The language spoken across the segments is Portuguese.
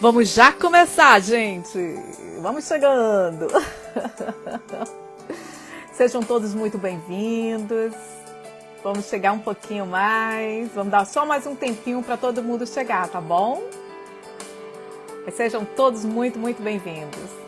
Vamos já começar, gente. Vamos chegando. Sejam todos muito bem-vindos. Vamos chegar um pouquinho mais. Vamos dar só mais um tempinho para todo mundo chegar, tá bom? Mas sejam todos muito, muito bem-vindos.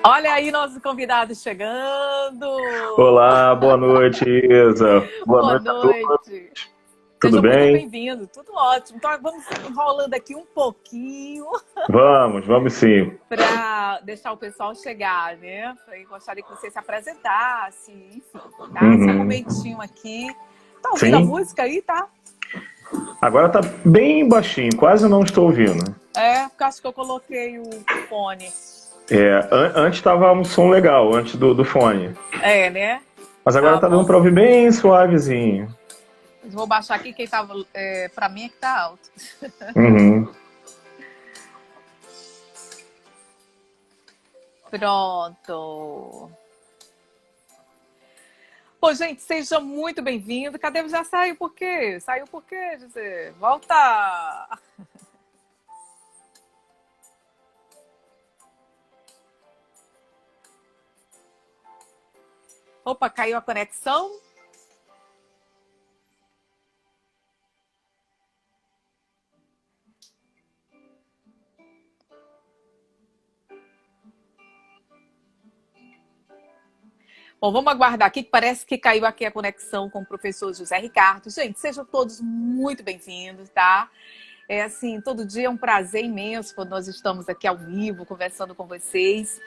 Olha aí nosso convidado chegando. Olá, boa noite, Isa. Boa noite. Tudo Seja bem? muito bem-vindo, tudo ótimo. Então vamos enrolando aqui um pouquinho Vamos sim. para deixar o pessoal chegar, né? Eu gostaria que você se apresentasse, enfim, tá? Só um momentinho aqui. Tá ouvindo a música aí, tá? Agora tá bem baixinho, quase não estou ouvindo. É, porque eu acho que eu coloquei o fone. Antes tava um som legal, antes do fone. É, né? Mas agora tá dando para ouvir bem suavezinho. Vou baixar aqui, quem tava. Pra mim é que tá alto. Pronto. Pô, gente, seja muito bem-vindo. Cadê? Já saiu por quê? Saiu por quê, José? Volta! Opa, caiu a conexão? Bom, vamos aguardar aqui, que parece que caiu aqui a conexão com o professor José Ricardo. Gente, sejam todos muito bem-vindos, tá? Assim, todo dia é um prazer imenso quando nós estamos aqui ao vivo, conversando com vocês.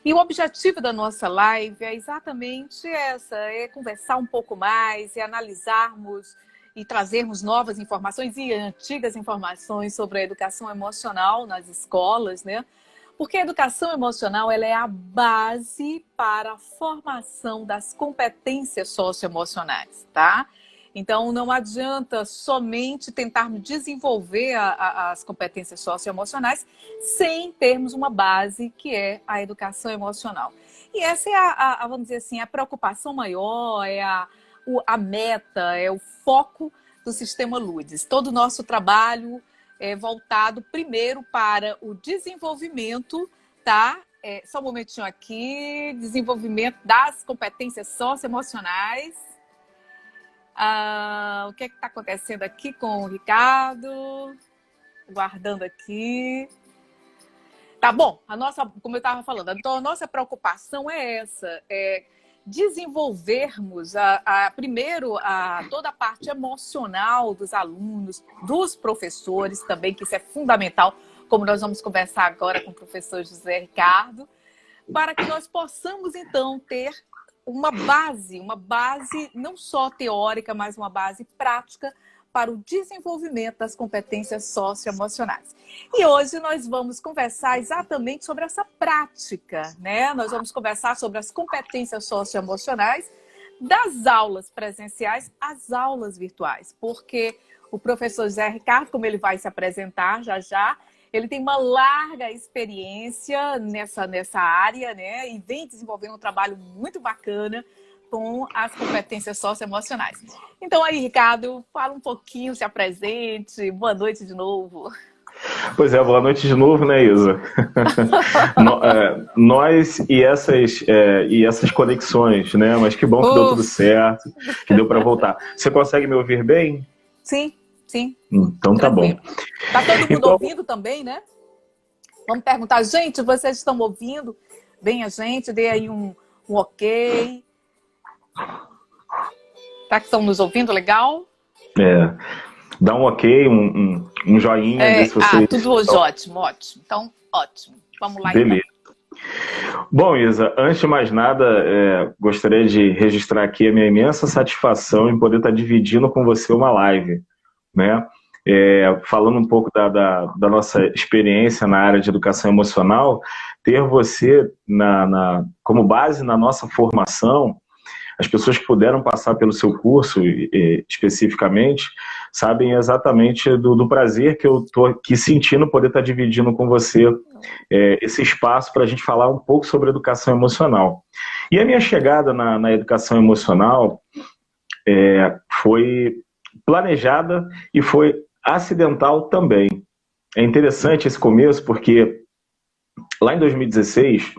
E o objetivo da nossa live é exatamente essa, é conversar um pouco mais, é analisarmos e trazermos novas informações e antigas informações sobre a educação emocional nas escolas, né? Porque a educação emocional ela é a base para a formação das competências socioemocionais, tá? Então, não adianta somente tentarmos desenvolver as competências socioemocionais sem termos uma base que é a educação emocional. E essa é vamos dizer assim, a preocupação maior, é a meta, é o foco do Sistema Ludes. Todo o nosso trabalho é voltado primeiro para o desenvolvimento, tá? Só um momentinho aqui, desenvolvimento das competências socioemocionais. O que é que está acontecendo aqui com o Ricardo? Guardando aqui. Tá bom, como eu estava falando, então a nossa preocupação é essa, desenvolvermos primeiro toda a parte emocional dos alunos, dos professores também, que isso é fundamental, como nós vamos conversar agora com o professor José Ricardo, para que nós possamos então ter uma base não só teórica, mas uma base prática para o desenvolvimento das competências socioemocionais. E hoje nós vamos conversar exatamente sobre essa prática, né? Nós vamos conversar sobre as competências socioemocionais das aulas presenciais às aulas virtuais, porque o professor José Ricardo, como ele vai se apresentar já já, ele tem uma larga experiência nessa área, né? E vem desenvolvendo um trabalho muito bacana com as competências socioemocionais. Então aí, Ricardo, fala um pouquinho, se apresente. Boa noite de novo. Pois é, boa noite de novo, né, Isa? Nós e essas conexões, né? Mas que bom que deu tudo certo, que deu para voltar. Você consegue me ouvir bem? Sim, sim. Então tranquilo. Tá bom. Tá todo mundo ouvindo também, né? Vamos perguntar, gente, vocês estão ouvindo bem a gente? Dê aí um ok. Tá que estão nos ouvindo legal? Dá um ok, um joinha. Ver se vocês... tudo hoje ótimo. Então, ótimo. Vamos lá, beleza. Então. Bom, Isa, antes de mais nada, gostaria de registrar aqui a minha imensa satisfação em poder estar dividindo com você uma live, né? falando um pouco da nossa experiência na área de educação emocional, ter você como base na nossa formação, as pessoas que puderam passar pelo seu curso especificamente, sabem exatamente do prazer que eu estou aqui sentindo poder estar dividindo com você esse espaço para a gente falar um pouco sobre educação emocional. E a minha chegada na educação emocional foi planejada e foi acidental também. É interessante esse começo porque lá em 2016,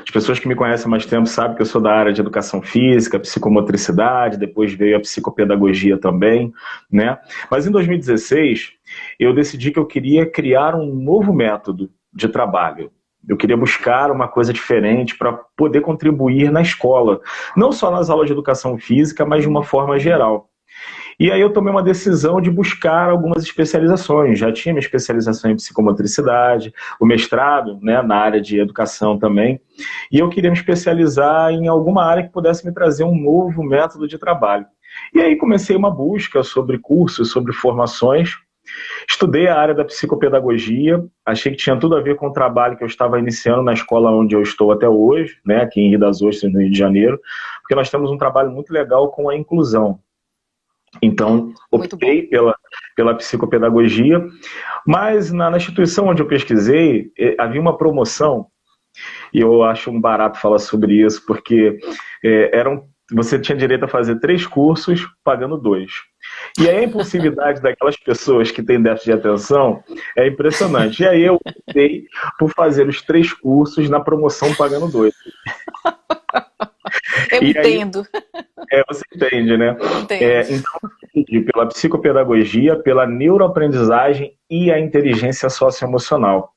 as pessoas que me conhecem há mais tempo sabem que eu sou da área de educação física, psicomotricidade, depois veio a psicopedagogia também, né? Mas em 2016, eu decidi que eu queria criar um novo método de trabalho. Eu queria buscar uma coisa diferente para poder contribuir na escola, não só nas aulas de educação física, mas de uma forma geral. E aí eu tomei uma decisão de buscar algumas especializações. Já tinha minha especialização em psicomotricidade, o mestrado, né, na área de educação também. E eu queria me especializar em alguma área que pudesse me trazer um novo método de trabalho. E aí comecei uma busca sobre cursos, sobre formações. Estudei a área da psicopedagogia, achei que tinha tudo a ver com o trabalho que eu estava iniciando na escola onde eu estou até hoje, né, aqui em Rio das Ostras, no Rio de Janeiro, porque nós temos um trabalho muito legal com a inclusão. Então, optei pela psicopedagogia, mas na instituição onde eu pesquisei, havia uma promoção, e eu acho um barato falar sobre isso, porque você tinha direito a fazer 3 cursos, pagando 2. E aí a impulsividade daquelas pessoas que têm déficit de atenção é impressionante. E aí eu optei por fazer os 3 cursos na promoção pagando 2. Eu entendo. Você entende, né? Entendo. Então, eu decidi pela psicopedagogia, pela neuroaprendizagem e a inteligência socioemocional.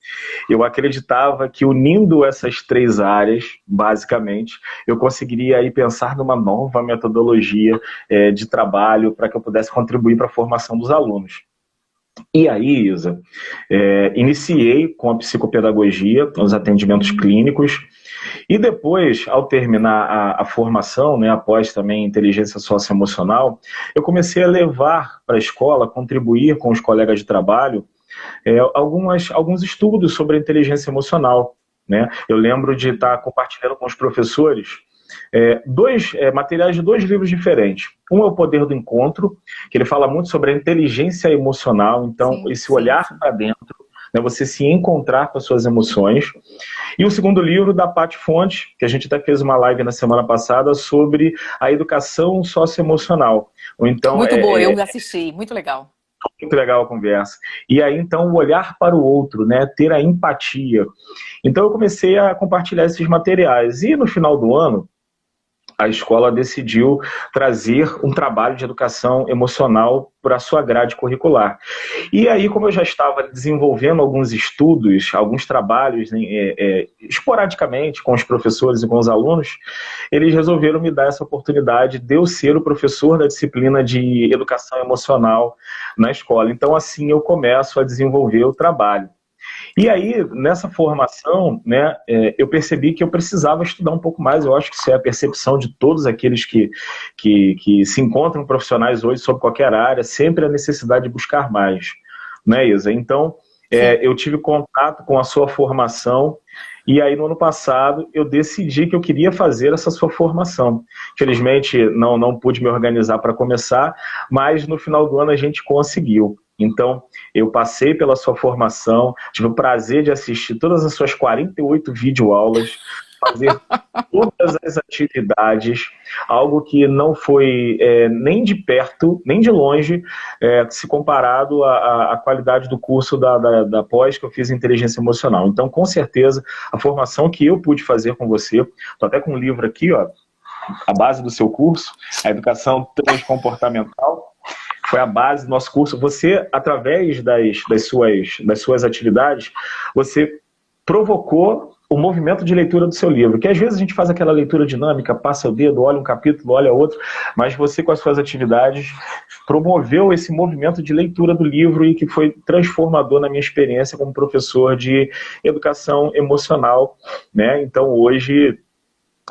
Eu acreditava que unindo essas 3 áreas, basicamente, eu conseguiria aí pensar numa nova metodologia de trabalho para que eu pudesse contribuir para a formação dos alunos. E aí, Isa, iniciei com a psicopedagogia, os atendimentos clínicos, e depois, ao terminar a formação, né, após também inteligência socioemocional, eu comecei a levar para a escola, contribuir com os colegas de trabalho, alguns estudos sobre a inteligência emocional, né? Eu lembro de estar compartilhando com os professores materiais de 2 livros diferentes. Um é O Poder do Encontro, que ele fala muito sobre a inteligência emocional, então esse olhar para dentro, né, você se encontrar com as suas emoções. E o segundo livro da Paty Fontes, que a gente até fez uma live na semana passada sobre a educação socioemocional. Então, muito boa, eu assisti, muito legal. Muito legal a conversa. E aí, então, o olhar para o outro, né, ter a empatia. Então, eu comecei a compartilhar esses materiais. E no final do ano, a escola decidiu trazer um trabalho de educação emocional para a sua grade curricular. E aí, como eu já estava desenvolvendo alguns estudos, alguns trabalhos, esporadicamente, com os professores e com os alunos, eles resolveram me dar essa oportunidade de eu ser o professor da disciplina de educação emocional na escola. Então, assim, eu começo a desenvolver o trabalho. E aí, nessa formação, né, eu percebi que eu precisava estudar um pouco mais. Eu acho que isso é a percepção de todos aqueles que se encontram profissionais hoje sobre qualquer área, sempre a necessidade de buscar mais, né, Isa? Então, eu tive contato com a sua formação e aí no ano passado eu decidi que eu queria fazer essa sua formação. Felizmente não pude me organizar para começar, mas no final do ano a gente conseguiu. Então, eu passei pela sua formação, tive o prazer de assistir todas as suas 48 videoaulas, fazer todas as atividades, algo que não foi nem de perto, nem de longe, se comparado à qualidade do curso da pós que eu fiz em inteligência emocional. Então, com certeza, a formação que eu pude fazer com você, estou até com um livro aqui, ó, a base do seu curso, a educação transcomportamental, foi a base do nosso curso. Você, através das suas atividades, você provocou o movimento de leitura do seu livro, que às vezes a gente faz aquela leitura dinâmica, passa o dedo, olha um capítulo, olha outro, mas você com as suas atividades promoveu esse movimento de leitura do livro e que foi transformador na minha experiência como professor de educação emocional, né? Então hoje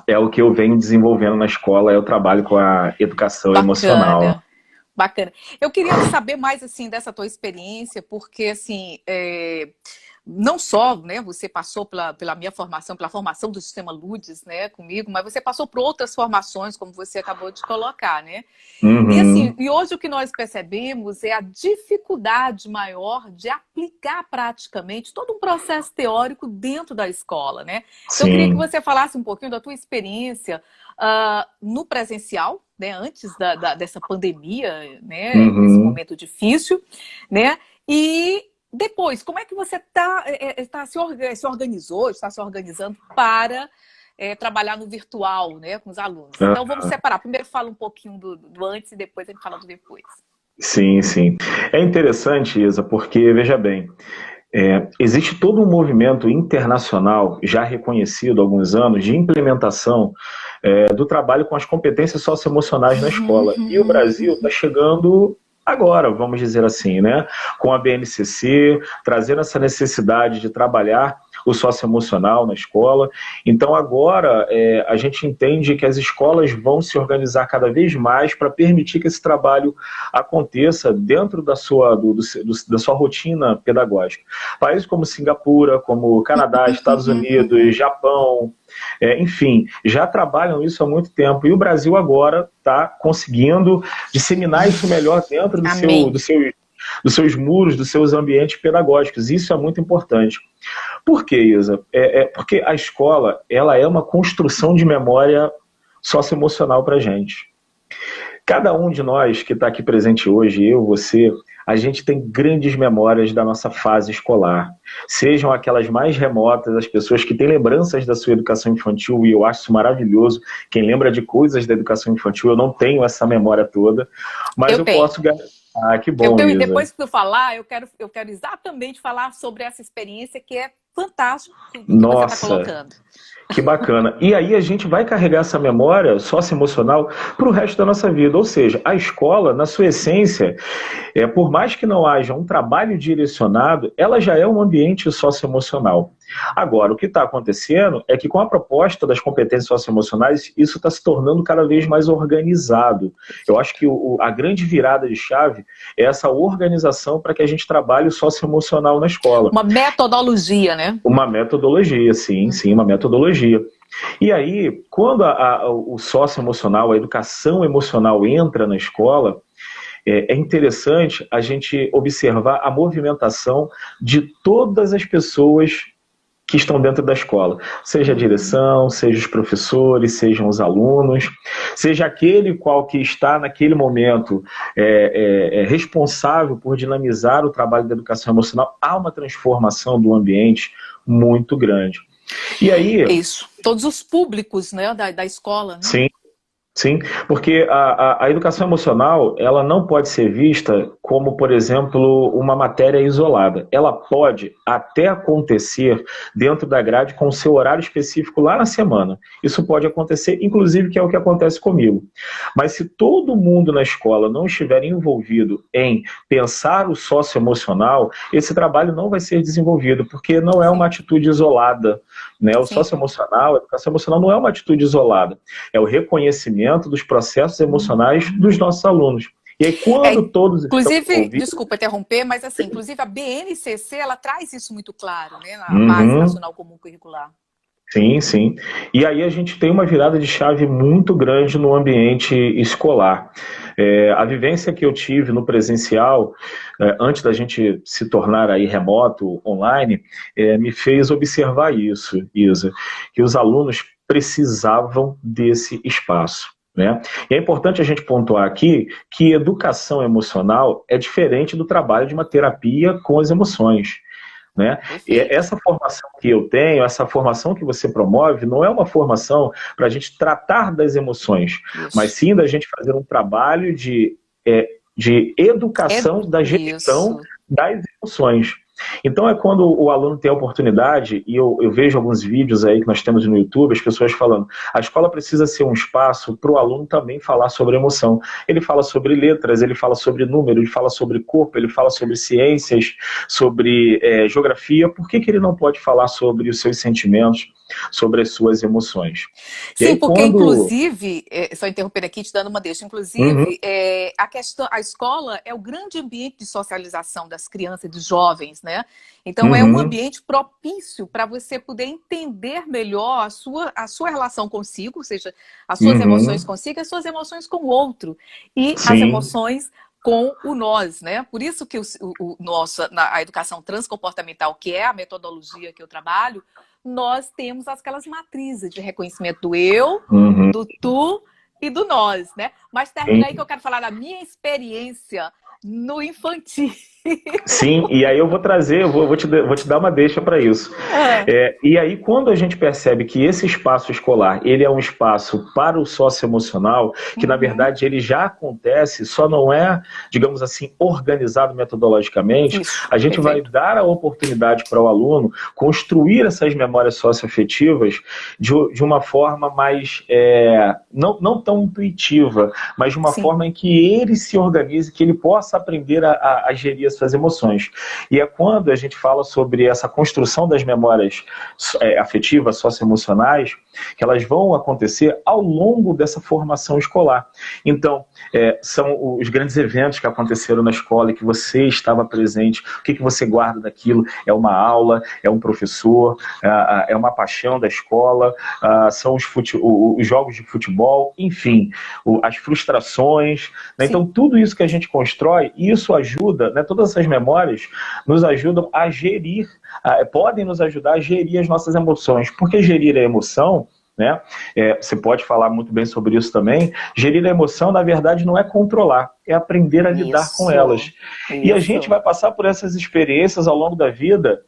é o que eu venho desenvolvendo na escola, é o trabalho com a educação emocional. Bacana. Eu queria saber mais assim dessa tua experiência, porque assim, não só, né, você passou pela minha formação, pela formação do sistema Ludes, né, comigo, mas você passou por outras formações, como você acabou de colocar, né? E assim, Uhum. e hoje o que nós percebemos é a dificuldade maior de aplicar praticamente todo um processo teórico dentro da escola, né? Então eu queria que Sim. você falasse um pouquinho da tua experiência no presencial, né, antes dessa pandemia, né, desse Uhum. momento difícil, né? E depois, como é que você se organizou, está se organizando para trabalhar no virtual, né, com os alunos? Então, vamos separar. Primeiro fala um pouquinho do antes e depois a gente fala do depois. Sim, sim. É interessante, Isa, porque, veja bem, existe todo um movimento internacional já reconhecido há alguns anos de implementação do trabalho com as competências socioemocionais na escola. E o Brasil está chegando agora, vamos dizer assim, né? Com a BNCC, trazendo essa necessidade de trabalhar o socioemocional na escola. Então, agora, a gente entende que as escolas vão se organizar cada vez mais para permitir que esse trabalho aconteça dentro da sua rotina pedagógica. Países como Singapura, como Canadá, Estados Unidos, Japão, enfim, já trabalham isso há muito tempo. E o Brasil agora está conseguindo disseminar isso melhor dentro Amém. dos seus muros, dos seus ambientes pedagógicos. Isso é muito importante. Por quê, Isa? Porque a escola ela é uma construção de memória socioemocional para a gente. Cada um de nós que está aqui presente hoje, eu, você, a gente tem grandes memórias da nossa fase escolar. Sejam aquelas mais remotas, as pessoas que têm lembranças da sua educação infantil, e eu acho isso maravilhoso. Quem lembra de coisas da educação infantil, eu não tenho essa memória toda, mas Eu eu tenho. posso... Ah, que bom, E Isa. depois que tu falar, eu quero exatamente falar sobre essa experiência que é fantástico do que você está Nossa, colocando. que bacana. E aí a gente vai carregar essa memória socioemocional para o resto da nossa vida. Ou seja, a escola, na sua essência, por mais que não haja um trabalho direcionado, ela já é um ambiente socioemocional. Agora, o que está acontecendo é que com a proposta das competências socioemocionais, isso está se tornando cada vez mais organizado. Eu acho que a grande virada de chave é essa organização para que a gente trabalhe o socioemocional na escola. Uma metodologia, né? Uma metodologia, sim, sim, uma metodologia. E aí, quando o socioemocional, a educação emocional entra na escola, é interessante a gente observar a movimentação de todas as pessoas que estão dentro da escola, seja a direção, seja os professores, sejam os alunos, seja aquele qual que está naquele momento responsável por dinamizar o trabalho da educação emocional. Há uma transformação do ambiente muito grande. E aí... Isso. Todos os públicos, né, da escola, né? Sim. Sim, porque a educação emocional, ela não pode ser vista como, por exemplo, uma matéria isolada. Ela pode até acontecer dentro da grade com o seu horário específico lá na semana. Isso pode acontecer, inclusive, que é o que acontece comigo. Mas se todo mundo na escola não estiver envolvido em pensar o socioemocional, esse trabalho não vai ser desenvolvido, porque não é uma atitude isolada, né? O socioemocional, a educação emocional não é uma atitude isolada. É o reconhecimento dos processos emocionais dos nossos alunos. E aí, quando todos estão inclusive, envolvidos... desculpa interromper, mas assim, inclusive a BNCC, ela traz isso muito claro, né, na Base Uhum. Nacional Comum Curricular. Sim, sim. E aí a gente tem uma virada de chave muito grande no ambiente escolar. A vivência que eu tive no presencial, antes da gente se tornar aí remoto, online, me fez observar isso, Isa, que os alunos precisavam desse espaço, né? E é importante a gente pontuar aqui que educação emocional é diferente do trabalho de uma terapia com as emoções, né? E essa formação que eu tenho, essa formação que você promove, não é uma formação para a gente tratar das emoções, mas sim da gente fazer um trabalho de educação da gestão das emoções. Então é quando o aluno tem a oportunidade, e eu vejo alguns vídeos aí que nós temos no YouTube, as pessoas falando, a escola precisa ser um espaço para o aluno também falar sobre emoção. Ele fala sobre letras, ele fala sobre número, ele fala sobre corpo, ele fala sobre ciências, sobre geografia. Por que ele não pode falar sobre os seus sentimentos? sobre as suas emoções. E Sim, aí porque quando... inclusive, só interromper aqui, te dando uma deixa, Uhum, inclusive, a escola é o grande ambiente de socialização das crianças e dos jovens, né? Então é um uhum, ambiente propício para você poder entender melhor a sua relação consigo, ou seja, as suas emoções uhum, consigo, as suas emoções com o outro e as sim. emoções com o nós, né? Por isso que a educação transcomportamental, que é a metodologia que eu trabalho, nós temos aquelas matrizes de reconhecimento do eu, Uhum. do tu e do nós, né? Mas termina aí que eu quero falar da minha experiência no infantil. Sim, e aí eu vou trazer, vou te dar uma deixa para isso. Ah, E aí, quando a gente percebe que esse espaço escolar, ele é um espaço para o socioemocional, que na uhum, verdade ele já acontece, só não é, digamos assim, organizado metodologicamente, isso, a gente vai perfeito. dar a oportunidade para o aluno construir essas memórias socioafetivas de uma forma mais, não tão intuitiva, mas de uma Sim, forma em que ele se organize, que ele possa aprender a gerir as suas emoções. E é quando a gente fala sobre essa construção das memórias afetivas, socioemocionais, que elas vão acontecer ao longo dessa formação escolar. Então, são os grandes eventos que aconteceram na escola e que você estava presente, o que você guarda daquilo? É uma aula, é um professor, é uma paixão da escola, são os jogos de futebol, enfim, as frustrações, né? sim. Então, tudo isso que a gente constrói, isso ajuda, né? Todas essas memórias nos ajudam a gerir, podem nos ajudar a gerir as nossas emoções, porque gerir a emoção, né? Você pode falar muito bem sobre isso também. Gerir a emoção, na verdade, não é controlar, é aprender a lidar com Isso, elas. E a gente isso. vai passar por essas experiências ao longo da vida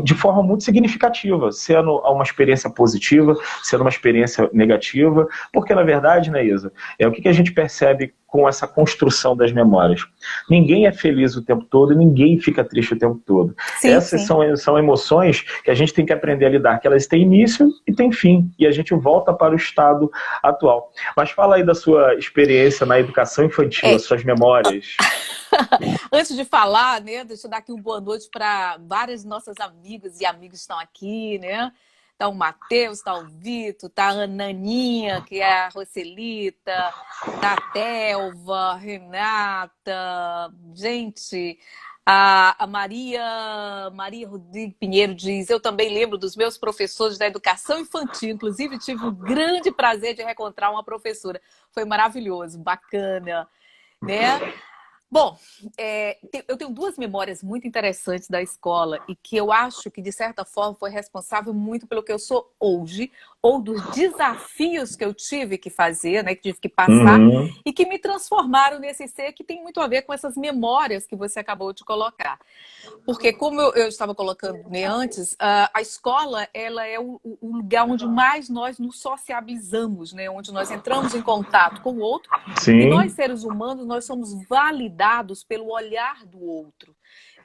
de forma muito significativa, sendo uma experiência positiva, sendo uma experiência negativa, porque na verdade, né, Isa, o que a gente percebe com essa construção das memórias? Ninguém é feliz o tempo todo e ninguém fica triste o tempo todo. Sim, Essas sim. são emoções que a gente tem que aprender a lidar, que elas têm início e têm fim, e a gente volta para o estado atual. Mas fala aí da sua experiência na educação infantil, as É, suas memórias. antes de falar, né, deixa eu dar aqui uma boa noite para várias nossas amigas e amigos que estão aqui, né? Tá o Matheus, tá o Vitor, tá a Naninha, que é a Roselita, tá a Telva, Renata, gente, a Maria Rodrigo Pinheiro diz, eu também lembro dos meus professores da educação infantil, inclusive tive o grande prazer de reencontrar uma professora, foi maravilhoso, bacana, né? Bom, eu tenho duas memórias muito interessantes da escola e que eu acho que, de certa forma, foi responsável muito pelo que eu sou hoje, ou dos desafios que eu tive que fazer, né, que tive que passar, Uhum, e que me transformaram nesse ser que tem muito a ver com essas memórias que você acabou de colocar. Porque, como eu estava colocando, né, antes, a escola ela é o lugar onde mais nós nos sociabilizamos, né, onde nós entramos em contato com o outro. E nós, sim. seres humanos, nós somos validados pelo olhar do outro.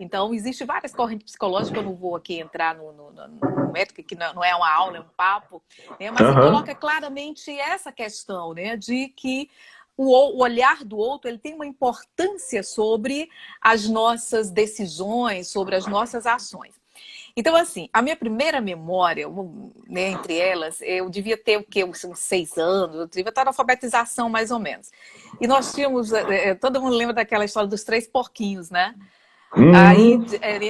Então, existem várias correntes psicológicas, eu não vou aqui entrar no método, que não é uma aula, é um papo, né? Mas que Aham. coloca claramente essa questão, né? De que o olhar do outro ele tem uma importância sobre as nossas decisões, sobre as nossas ações. Então, assim, a minha primeira memória, né, entre elas, eu devia ter o quê? Uns 6 anos, eu devia estar na alfabetização mais ou menos. E nós tínhamos, todo mundo lembra daquela história dos 3 porquinhos, né? Aí, Uhum.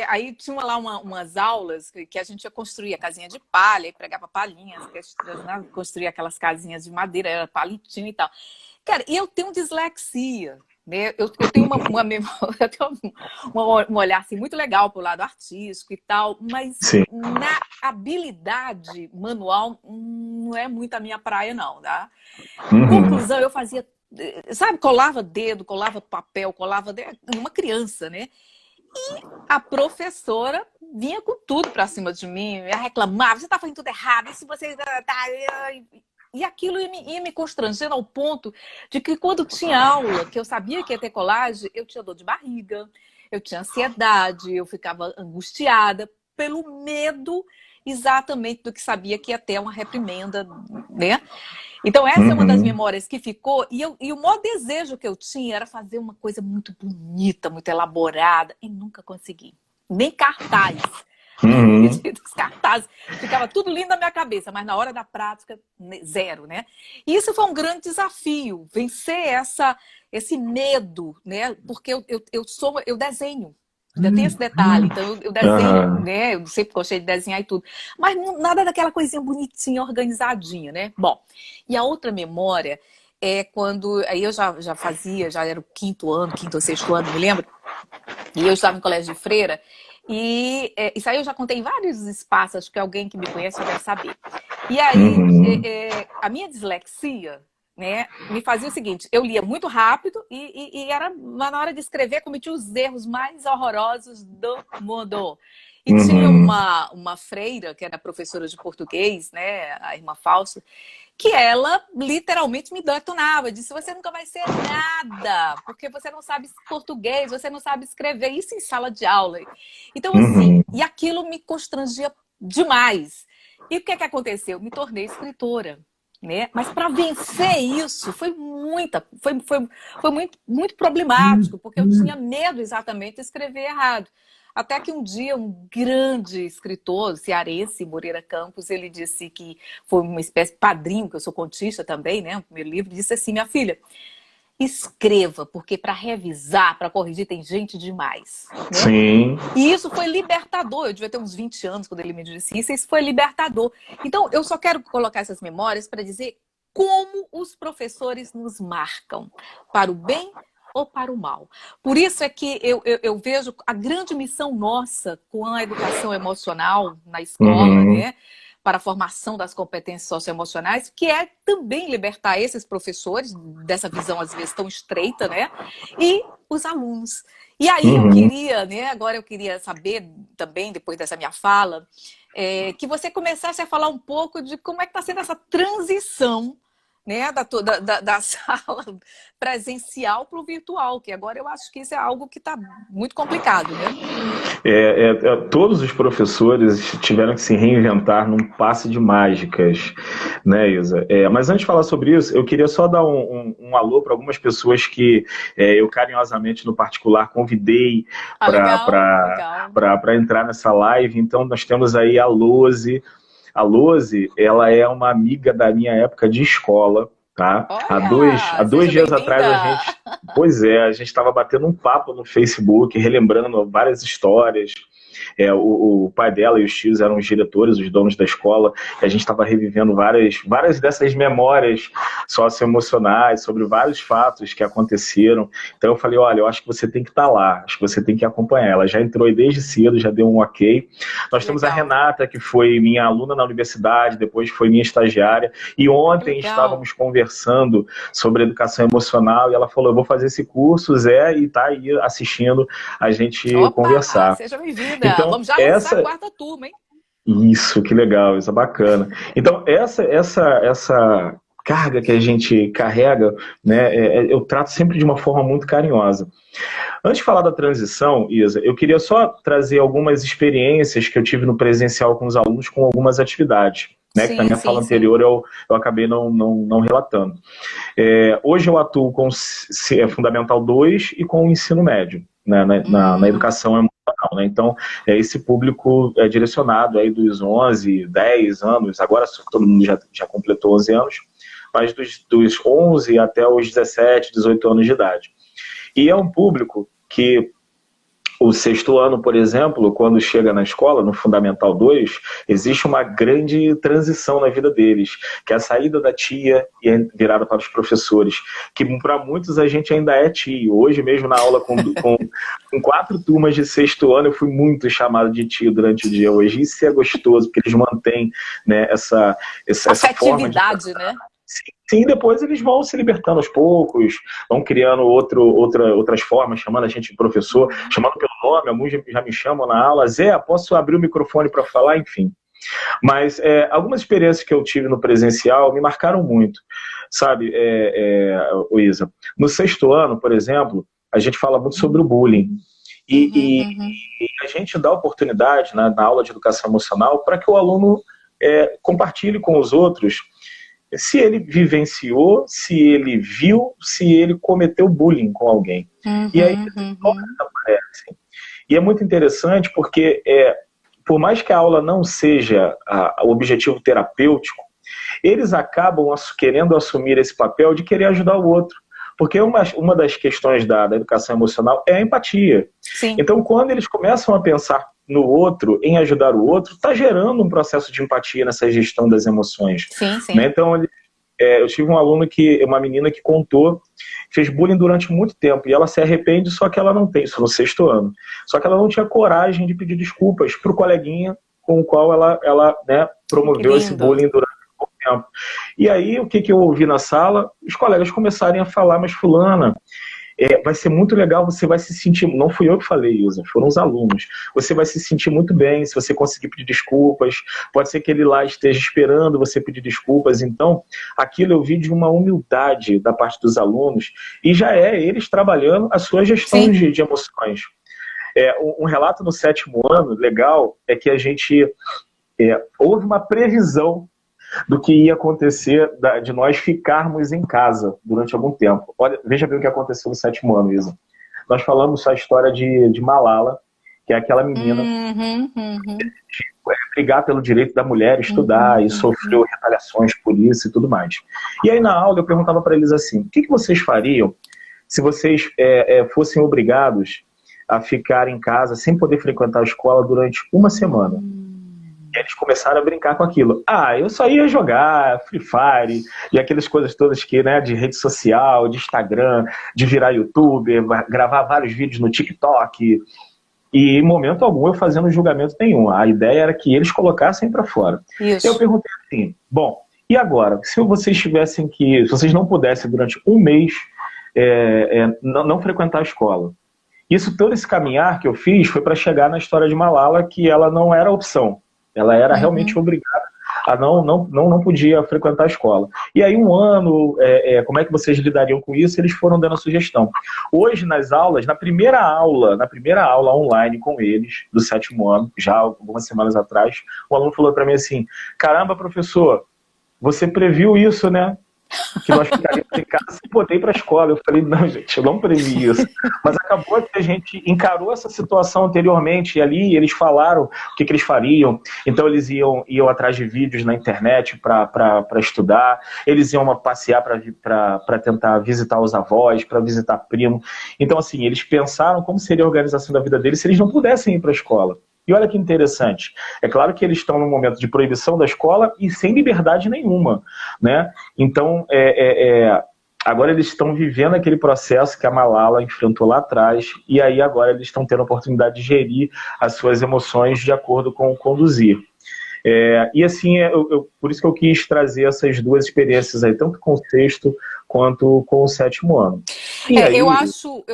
aí tinha lá umas aulas que a gente ia construir a casinha de palha, e pregava palhinhas, né? Construía aquelas casinhas de madeira, era palitinho e tal. Cara, e eu tenho dislexia, né? Eu tenho uma memória, eu tenho um olhar assim, muito legal para o lado artístico e tal, mas Sim. na habilidade manual não é muito a minha praia, não, tá? Uhum. Conclusão, eu fazia, sabe, colava dedo, colava papel, colava dedo, uma criança, né? A professora vinha com tudo para cima de mim, ia reclamar, você está fazendo tudo errado, e se você tá... E aquilo ia me constrangendo ao ponto de que quando tinha aula, que eu sabia que ia ter colagem, eu tinha dor de barriga, eu tinha ansiedade, eu ficava angustiada pelo medo exatamente do que sabia que ia ter uma reprimenda, né? Então essa é uma das Uhum. memórias que ficou e o maior desejo que eu tinha era fazer uma coisa muito bonita, muito elaborada e nunca consegui. Nem cartaz. Uhum. Os cartazes, ficava tudo lindo na minha cabeça, mas na hora da prática, zero, né? E isso foi um grande desafio, vencer esse medo, né? Porque eu desenho. Ainda tem esse detalhe, então eu desenho, Uhum. né? Eu sempre gostei de desenhar e tudo. Mas nada daquela coisinha bonitinha, organizadinha, né? Bom, e a outra memória é quando. Aí eu já fazia, já era o quinto ou sexto ano, me lembro. E eu estava em colégio de freira. E isso aí eu já contei em vários espaços, acho que alguém que me conhece já deve saber. E aí, Uhum. a minha dislexia, né, me fazia o seguinte: eu lia muito rápido e era na hora de escrever, cometia os erros mais horrorosos do mundo. E tinha Uhum. uma freira, que era professora de português, né, a irmã Fausto, que ela literalmente me detonava, disse: você nunca vai ser nada, porque você não sabe português, você não sabe escrever, isso em sala de aula. Então, assim, Uhum. e aquilo me constrangia demais. E o que é que aconteceu? Me tornei escritora. Né? Mas para vencer isso foi muito problemático, porque eu tinha medo exatamente de escrever errado. Até que um dia um grande escritor cearense, Moreira Campos, ele disse que foi uma espécie de padrinho, que eu sou contista também, né? O primeiro livro, disse assim: minha filha, escreva, porque para revisar, para corrigir, tem gente demais, né? Sim. E isso foi libertador. Eu devia ter uns 20 anos quando ele me disse isso. Isso foi libertador. Então, eu só quero colocar essas memórias para dizer como os professores nos marcam, para o bem ou para o mal. Por isso é que eu vejo a grande missão nossa com a educação emocional na escola, Uhum. né? Para a formação das competências socioemocionais, que é também libertar esses professores dessa visão, às vezes, tão estreita, né? E os alunos. E aí eu Uhum. queria, né? Agora eu queria saber também, depois dessa minha fala, que você começasse a falar um pouco de como é que está sendo essa transição, né, da sala presencial para o virtual, que agora eu acho que isso é algo que está muito complicado, né? Todos os professores tiveram que se reinventar num passe de mágicas, né, Isa? Mas antes de falar sobre isso, eu queria só dar um alô para algumas pessoas que eu carinhosamente, no particular, convidei Ah, legal, legal. para entrar nessa live. Então, nós temos aí a Lose. A Lose, ela é uma amiga da minha época de escola, tá? Há Olha, dois seja dias bem-vinda. atrás pois é, a gente estava batendo um papo no Facebook, relembrando várias histórias. O pai dela e os tios eram os diretores, os donos da escola, e a gente estava revivendo várias dessas memórias socioemocionais sobre vários fatos que aconteceram. Então eu falei: olha, eu acho que você tem que estar lá, acho que você tem que acompanhar. Ela já entrou aí desde cedo, já deu um ok. Nós temos a Legal, Renata, que foi minha aluna na universidade, depois foi minha estagiária, e que ontem legal. estávamos conversando sobre educação emocional, e ela falou: eu vou fazer esse curso, Zé, e está aí assistindo a gente Opa, conversar. seja bem-vinda. Então, Vamos já lançar a quarta turma, hein? isso, que legal, isso é bacana. Então, essa carga que a gente carrega, né, eu trato sempre de uma forma muito carinhosa. Antes de falar da transição, Isa, eu queria só trazer algumas experiências que eu tive no presencial com os alunos com algumas atividades, né, que na Sim, minha fala sim, sim. anterior eu acabei não relatando. Hoje eu atuo com Fundamental 2 e com o ensino médio, né, na Hum, educação emocional. Né? Então, esse público é direcionado aí dos 11, 10 anos, agora todo mundo já completou 11 anos, mas dos 11 até os 17, 18 anos de idade. E é um público que o sexto ano, por exemplo, quando chega na escola, no Fundamental 2, existe uma grande transição na vida deles, que é a saída da tia e a virada para os professores, que para muitos a gente ainda é tio. Hoje mesmo na aula com 4 turmas de sexto ano, eu fui muito chamado de tio durante o dia hoje. Isso é gostoso, porque eles mantêm, né, essa forma de... afetividade, né? Sim, depois eles vão se libertando aos poucos, vão criando outras formas, chamando a gente de professor, Uhum. chamando pelo nome, alguns já me chamam na aula: Zé, posso abrir o microfone para falar? Enfim. Mas algumas experiências que eu tive no presencial me marcaram muito, sabe, Isa? No sexto ano, por exemplo, a gente fala muito sobre o bullying. Uhum, E, uhum. e a gente dá oportunidade, né, na aula de educação emocional, para que o aluno compartilhe com os outros se ele vivenciou, se ele viu, se ele cometeu bullying com alguém. E aí Uhum, essas histórias uhum. aparecem. E é muito interessante porque por mais que a aula não seja o objetivo terapêutico, eles acabam querendo assumir esse papel de querer ajudar o outro. Porque uma das questões da educação emocional é a empatia. Sim. Então, quando eles começam a pensar no outro, em ajudar o outro, está gerando um processo de empatia nessa gestão das emoções. Sim, sim. Né? Então, eu tive um aluno uma menina que contou, fez bullying durante muito tempo, e ela se arrepende, só que ela não tem, isso no 6º ano, só que ela não tinha coragem de pedir desculpas para o coleguinha com o qual ela né, promoveu esse bullying durante pouco tempo. E aí, o que eu ouvi na sala? Os colegas começarem a falar, mas fulana, vai ser muito legal, você vai se sentir, não fui eu que falei, Isa, foram os alunos, você vai se sentir muito bem se você conseguir pedir desculpas, pode ser que ele lá esteja esperando você pedir desculpas. Então, aquilo eu vi de uma humildade da parte dos alunos, e já eles trabalhando a sua gestão de emoções. Um relato no 7º ano, legal, é que a gente, houve uma previsão do que ia acontecer de nós ficarmos em casa durante algum tempo. Olha, veja bem o que aconteceu no 7º ano, Isa. Nós falamos a história de Malala, que é aquela menina que brigar pelo direito da mulher estudar e sofreu retaliações por isso e tudo mais. E aí na aula eu perguntava para eles assim, o que vocês fariam se vocês fossem obrigados a ficar em casa sem poder frequentar a escola durante uma semana? E eles começaram a brincar com aquilo. Eu só ia jogar Free Fire e aquelas coisas todas que, né, de rede social, de Instagram, de virar youtuber, gravar vários vídeos no TikTok. E em momento algum eu fazendo julgamento nenhum. A ideia era que eles colocassem para fora. Isso. Eu perguntei assim, bom, e agora? Se vocês não pudessem durante um mês não frequentar a escola. Todo esse caminhar que eu fiz foi para chegar na história de Malala, que ela não era opção. Ela era realmente obrigada a não podia frequentar a escola. E aí um ano, como é que vocês lidariam com isso? Eles foram dando a sugestão. Hoje nas aulas, na primeira aula online com eles, do 7º ano, já algumas semanas atrás, o aluno falou para mim assim, caramba, professor, você previu isso, né? Que nós ficaríamos em casa e botei para a escola. Eu falei, não, gente, eu não previ isso. Mas acabou que a gente encarou essa situação anteriormente, e ali eles falaram o que eles fariam. Então eles iam atrás de vídeos na internet para estudar, eles iam passear para tentar visitar os avós, para visitar primo. Então, assim, eles pensaram como seria a organização da vida deles se eles não pudessem ir para a escola. E olha que interessante, é claro que eles estão num momento de proibição da escola e sem liberdade nenhuma, né? Então, agora eles estão vivendo aquele processo que a Malala enfrentou lá atrás, e aí agora eles estão tendo a oportunidade de gerir as suas emoções de acordo com o conduzir. E assim, por isso que eu quis trazer essas duas experiências aí, tanto com o 6º quanto com o 7º ano. Aí... eu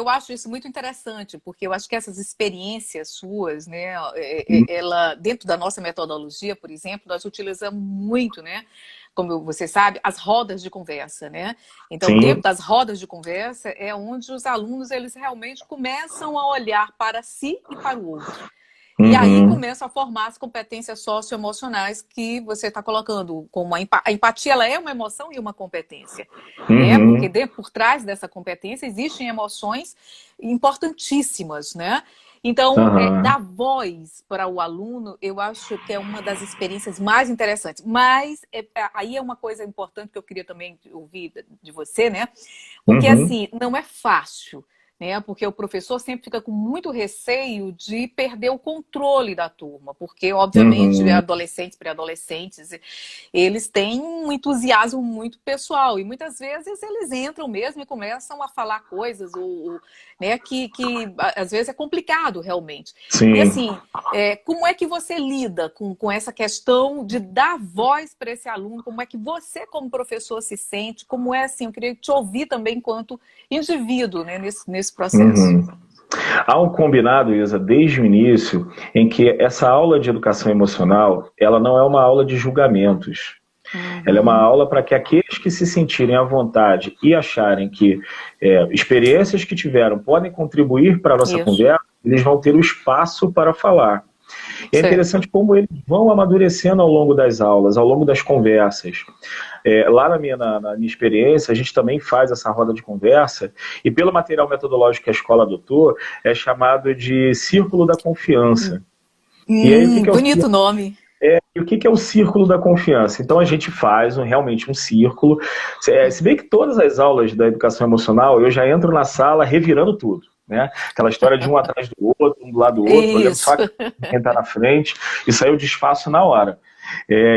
acho isso muito interessante, porque eu acho que essas experiências suas, né, ela, dentro da nossa metodologia, por exemplo, nós utilizamos muito, né, como você sabe, as rodas de conversa, né? Então, dentro das rodas de conversa é onde os alunos, eles realmente começam a olhar para si e para o outro. E aí começam a formar as competências socioemocionais que você está colocando. Como a empatia, ela é uma emoção e uma competência. Né? Porque por trás dessa competência existem emoções importantíssimas, né? Então, dar voz para o aluno, eu acho que é uma das experiências mais interessantes. Mas aí é uma coisa importante que eu queria também ouvir de você, né? Porque assim, não é fácil. Né? Porque o professor sempre fica com muito receio de perder o controle da turma, porque, obviamente, adolescentes, pré-adolescentes, eles têm um entusiasmo muito pessoal, e muitas vezes eles entram mesmo e começam a falar coisas, né, que às vezes é complicado, realmente. Sim. E assim, como é que você lida com essa questão de dar voz para esse aluno? Como é que você, como professor, se sente? Como é assim? Eu queria te ouvir também enquanto indivíduo, né, nesse processo. Há um combinado, Isa, desde o início, em que essa aula de educação emocional, ela não é uma aula de julgamentos. Ela é uma aula para que aqueles que se sentirem à vontade e acharem que experiências que tiveram podem contribuir para a nossa conversa, eles vão ter o espaço para falar. E é interessante como eles vão amadurecendo ao longo das aulas, ao longo das conversas. Lá na minha experiência, a gente também faz essa roda de conversa, e pelo material metodológico que a escola adotou, é chamado de Círculo da Confiança. E aí, o que que é o Bonito nome. e o que que é o círculo da confiança? Então a gente faz realmente um círculo. Se bem que todas as aulas da educação emocional, eu já entro na sala revirando tudo, né? Aquela história de um atrás do outro, um do lado do outro, olhando Isso. só quem está na frente, isso aí eu desfaço na hora.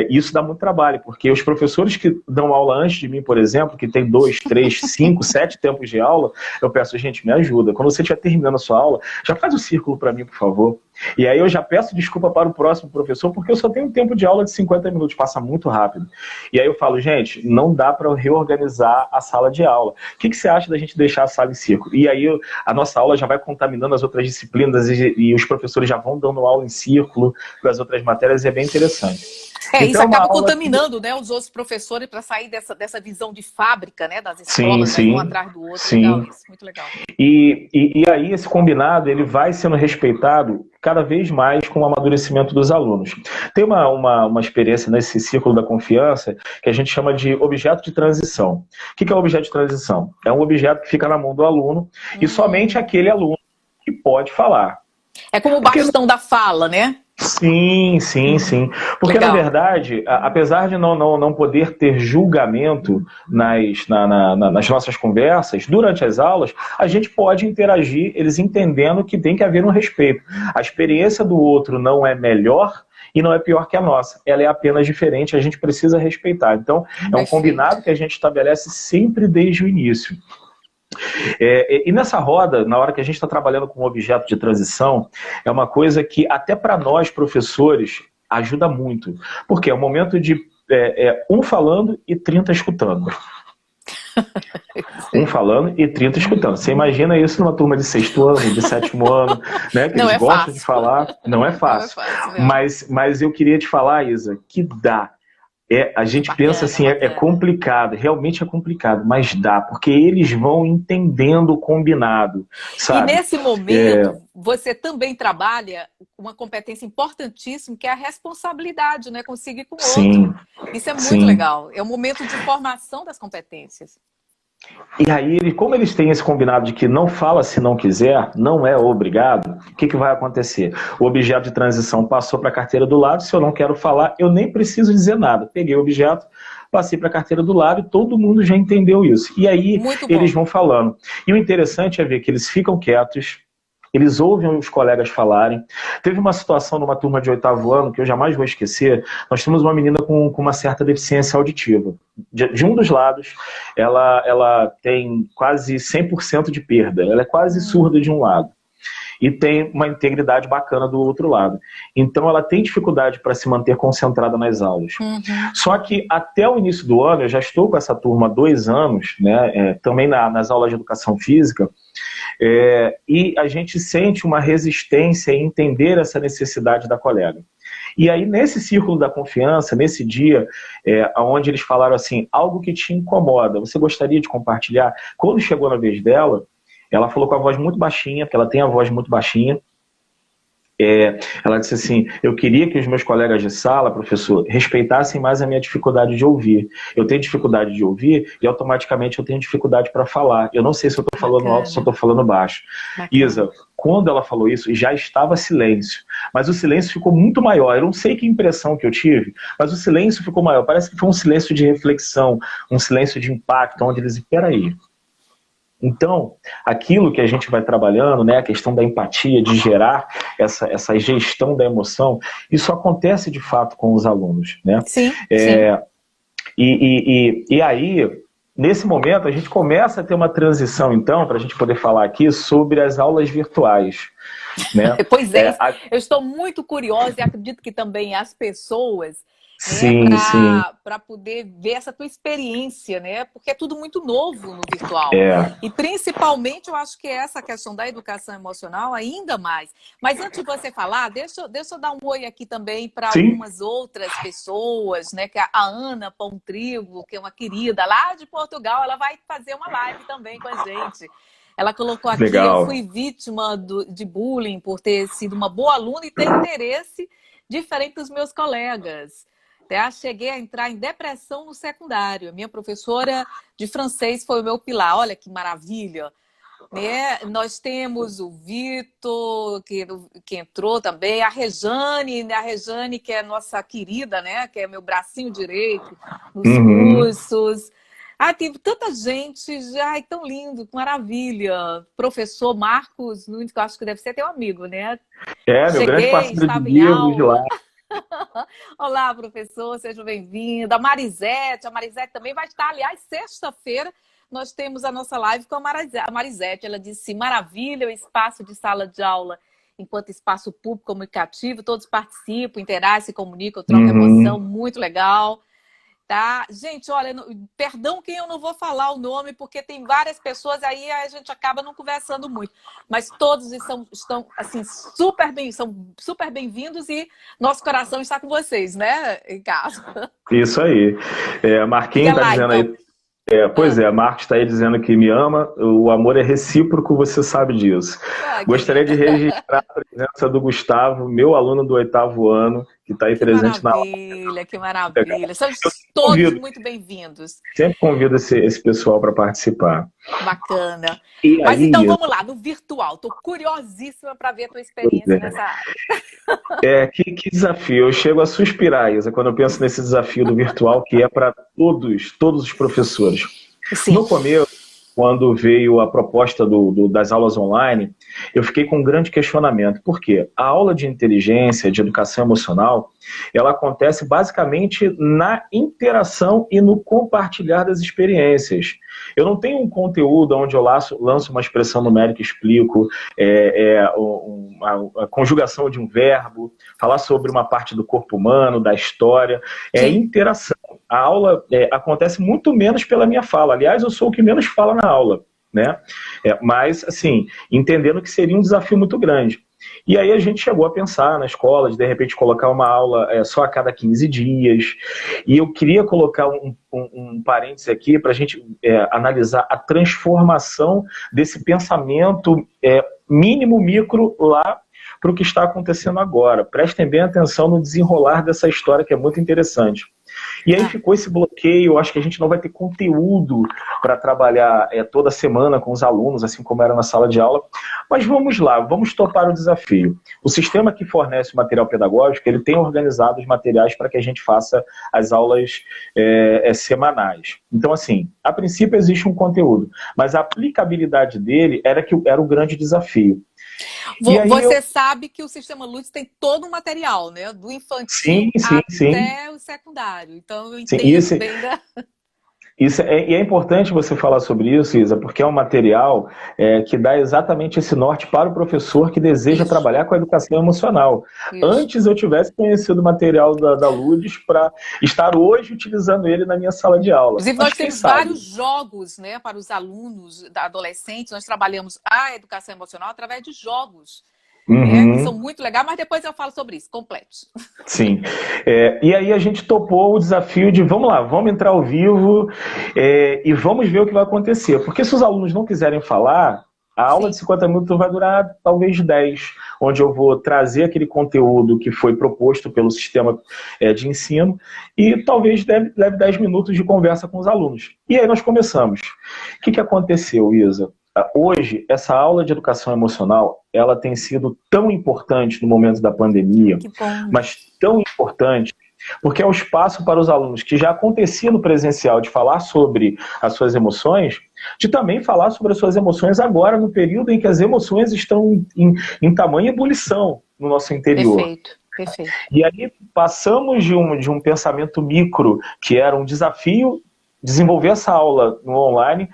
Isso dá muito trabalho, porque os professores que dão aula antes de mim, por exemplo, que tem 2, 3, 5, 7 tempos de aula, eu peço, gente, me ajuda. Quando você estiver terminando a sua aula, já faz o círculo para mim, por favor. E aí eu já peço desculpa para o próximo professor, porque eu só tenho um tempo de aula de 50 minutos, passa muito rápido. E aí eu falo, gente, não dá para reorganizar a sala de aula. O que você acha da gente deixar a sala em círculo? E aí a nossa aula já vai contaminando as outras disciplinas e os professores já vão dando aula em círculo para as outras matérias, e é bem interessante. Isso Então, é uma acaba aula contaminando, né, os outros professores para sair dessa visão de fábrica, né, das sim, escolas, aí um sim, atrás do outro. Legal sim. isso, muito legal. E aí esse combinado ele vai sendo respeitado cada vez mais com o amadurecimento dos alunos. Tem uma experiência nesse círculo da confiança que a gente chama de objeto de transição. O que é o objeto de transição? É um objeto que fica na mão do aluno e somente aquele aluno que pode falar. É como o Porque bastão da fala, né? sim, sim, sim. Porque, na Legal. verdade, apesar de não poder ter julgamento nas nossas conversas, durante as aulas, a gente pode interagir, eles entendendo que tem que haver um respeito. A experiência do outro não é melhor e não é pior que a nossa. Ela é apenas diferente, a gente precisa respeitar. Então, é um Perfeito. combinado que a gente estabelece sempre desde o início. E nessa roda, na hora que a gente está trabalhando com objeto de transição, é uma coisa que até para nós, professores, ajuda muito. Porque é um momento de um falando e 30 escutando. Um falando e 30 escutando. Você imagina isso numa turma de sexto ano, de sétimo ano, né? Que Não eles é gostam de fácil. falar. Não é Não é fácil. fácil mesmo. Mas eu queria te falar, Isa, que dá. A gente pensa Bacana, assim, é bacana. complicado, realmente é complicado, mas dá, porque eles vão entendendo o combinado, E sabe? nesse momento, você também trabalha uma competência importantíssima, que é a responsabilidade, né? Consigo ir com o outro. Sim, Isso é muito sim. legal. É um momento de formação das competências. E aí, como eles têm esse combinado de que não fala se não quiser, não é obrigado, o que vai acontecer? O objeto de transição passou para a carteira do lado, se eu não quero falar, eu nem preciso dizer nada. Peguei o objeto, passei para a carteira do lado e todo mundo já entendeu isso. E aí, Muito eles bom. vão falando. E o interessante é ver que eles ficam quietos, eles ouvem os colegas falarem. Teve uma situação numa turma de oitavo ano que eu jamais vou esquecer. Nós temos uma menina com uma certa deficiência auditiva. De um dos lados, ela tem quase 100% de perda. Ela é quase surda de um lado. E tem uma integridade bacana do outro lado. Então, ela tem dificuldade para se manter concentrada nas aulas. Só que até o início do ano, eu já estou com essa turma há 2 anos, né, também nas aulas de educação física, e a gente sente uma resistência em entender essa necessidade da colega. E aí, nesse círculo da confiança, nesse dia, onde eles falaram assim, algo que te incomoda, você gostaria de compartilhar? Quando chegou na vez dela, ela falou com a voz muito baixinha, porque ela tem a voz muito baixinha. Ela disse assim, eu queria que os meus colegas de sala, professor, respeitassem mais a minha dificuldade de ouvir. Eu tenho dificuldade de ouvir e automaticamente eu tenho dificuldade para falar. Eu não sei se eu estou falando alto ou se eu estou falando baixo. Bacana. Isa, quando ela falou isso, já estava silêncio. Mas o silêncio ficou muito maior. Eu não sei que impressão que eu tive, mas o silêncio ficou maior. Parece que foi um silêncio de reflexão, um silêncio de impacto, onde eles dizem, peraí. Então, aquilo que a gente vai trabalhando, né, a questão da empatia, de gerar essa gestão da emoção, isso acontece de fato com os alunos, né? Sim, E aí, nesse momento, a gente começa a ter uma transição, então, para a gente poder falar aqui sobre as aulas virtuais. Né? Pois é, eu estou muito curiosa e acredito que também as pessoas, sim, né, sim. para poder ver essa tua experiência, né? Porque é tudo muito novo no virtual. E principalmente eu acho que essa questão da educação emocional ainda mais. Mas antes de você falar, deixa eu dar um oi aqui também para algumas outras pessoas, né? Que a Ana Pão Trigo, que é uma querida lá de Portugal, ela vai fazer uma live também com a gente. Ela colocou aqui, legal. Eu fui vítima de bullying por ter sido uma boa aluna e ter interesse diferente dos meus colegas. Até cheguei a entrar em depressão no secundário. A minha professora de francês foi o meu pilar. Olha que maravilha. né? Nós temos o Vitor, que entrou também, a Rejane, né? A Rejane, que é nossa querida, né? Que é meu bracinho direito nos Uhum. cursos. Ah, tem tanta gente, ai, tão lindo, que maravilha. Professor Marcos Nunes, que eu acho que deve ser teu amigo, né? É, meu grande Cheguei, parceiro de estava em livros de lá. aula. Olá, professor, seja bem-vindo. A Marisete também vai estar, aliás, sexta-feira nós temos a nossa live com a Marisete. Ela disse, maravilha, o espaço de sala de aula enquanto espaço público comunicativo, todos participam, interagem, se comunicam, trocam emoção, Uhum. muito legal. Tá? Gente, olha, perdão quem eu não vou falar o nome, porque tem várias pessoas, aí a gente acaba não conversando muito. Mas todos estão assim, são super bem-vindos e nosso coração está com vocês, né, Ricardo? Isso aí. Marquinhos Diga está lá, dizendo aí. então. Pois é, Marcos está aí dizendo que me ama, o amor é recíproco, você sabe disso. Que Gostaria de linda. registrar a presença do Gustavo, meu aluno do 8º ano, que está aí Que presente na aula. maravilha, que maravilha. São Eu todos convido, muito bem-vindos. sempre convido esse pessoal para participar. Bacana. E Mas aí, então vamos lá, no virtual. Estou curiosíssima para ver a tua experiência nessa área. que desafio. Eu chego a suspirar, Isa, quando eu penso nesse desafio do virtual, que é para todos os professores. Sim. No começo, quando veio a proposta das aulas online, eu fiquei com um grande questionamento. Por quê? A aula de inteligência, de educação emocional, ela acontece basicamente na interação e no compartilhar das experiências. Eu não tenho um conteúdo onde eu lanço uma expressão numérica e explico a conjugação de um verbo, falar sobre uma parte do corpo humano, da história. É Sim. interação. A aula acontece muito menos pela minha fala. Aliás, eu sou o que menos fala na aula, né? Mas, assim, entendendo que seria um desafio muito grande. E aí a gente chegou a pensar na escola de repente, colocar uma aula só a cada 15 dias. E eu queria colocar um parêntese aqui para a gente analisar a transformação desse pensamento mínimo, micro, lá para o que está acontecendo agora. Prestem bem atenção no desenrolar dessa história, que é muito interessante. E aí ficou esse bloqueio, acho que a gente não vai ter conteúdo para trabalhar toda semana com os alunos, assim como era na sala de aula, mas vamos lá, vamos topar o desafio. O sistema que fornece o material pedagógico, ele tem organizado os materiais para que a gente faça as aulas semanais. Então, assim, a princípio existe um conteúdo, mas a aplicabilidade dele era o grande desafio. Você sabe que o Sistema Lutz tem todo um material, né? Do infantil até o secundário. Então, eu entendo bem da... E é importante você falar sobre isso, Isa, porque é um material que dá exatamente esse norte para o professor que deseja trabalhar com a educação emocional. Antes eu tivesse conhecido o material da Lourdes para estar hoje utilizando ele na minha sala de aula. Inclusive, nós temos vários jogos, né, para os alunos adolescentes. Nós trabalhamos a educação emocional através de jogos. Que são muito legais, mas depois eu falo sobre isso, complete. Sim. E aí a gente topou o desafio de, vamos lá, vamos entrar ao vivo e vamos ver o que vai acontecer. Porque se os alunos não quiserem falar, a aula de 50 minutos vai durar talvez 10, onde eu vou trazer aquele conteúdo que foi proposto pelo sistema de ensino e talvez leve 10 minutos de conversa com os alunos. E aí nós começamos. O que aconteceu, Isa? Hoje, essa aula de educação emocional, ela tem sido tão importante no momento da pandemia, mas tão importante, porque é o espaço para os alunos que já acontecia no presencial de falar sobre as suas emoções, de também falar sobre as suas emoções agora, no período em que as emoções estão em tamanha ebulição no nosso interior. Perfeito. E aí passamos de um pensamento micro, que era um desafio, desenvolver essa aula no online,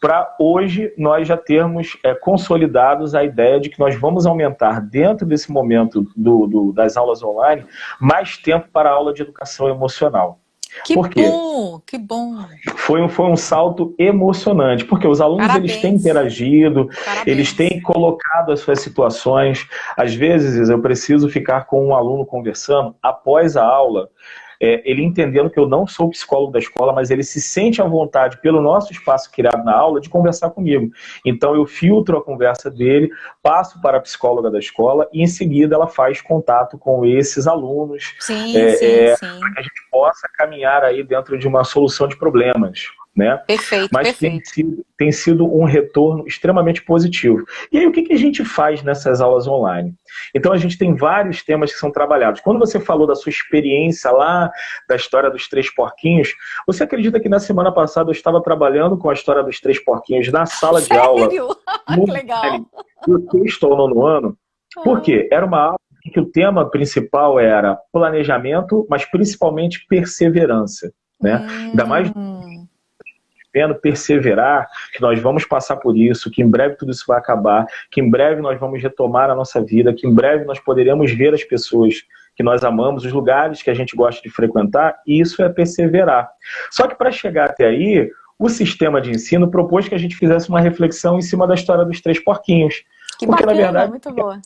para hoje nós já termos consolidados a ideia de que nós vamos aumentar, dentro desse momento das aulas online, mais tempo para a aula de educação emocional. Por quê? Que bom! Foi um salto emocionante, porque os alunos eles têm interagido, eles têm colocado as suas situações. Às vezes eu preciso ficar com um aluno conversando após a aula, ele entendendo que eu não sou psicólogo da escola, mas ele se sente à vontade, pelo nosso espaço criado na aula, de conversar comigo. Então eu filtro a conversa dele, passo para a psicóloga da escola e em seguida ela faz contato com esses alunos, sim. para que a gente possa caminhar aí dentro de uma solução de problemas. né? Perfeito, Mas perfeito. tem sido um retorno extremamente positivo. E aí, o que a gente faz nessas aulas online? Então, a gente tem vários temas que são trabalhados. Quando você falou da sua experiência lá, da história dos três porquinhos, você acredita que na semana passada eu estava trabalhando com a história dos três porquinhos na sala de aula, Sério? no Que legal. do sexto ao nono ano? Por quê? Era uma aula em que o tema principal era planejamento, mas principalmente perseverança, né? Ainda mais vendo perseverar, que nós vamos passar por isso, que em breve tudo isso vai acabar, que em breve nós vamos retomar a nossa vida, que em breve nós poderemos ver as pessoas que nós amamos, os lugares que a gente gosta de frequentar, e isso é perseverar. Só que para chegar até aí, o sistema de ensino propôs que a gente fizesse uma reflexão em cima da história dos três porquinhos. Que Porque, bacana, na verdade, muito boa.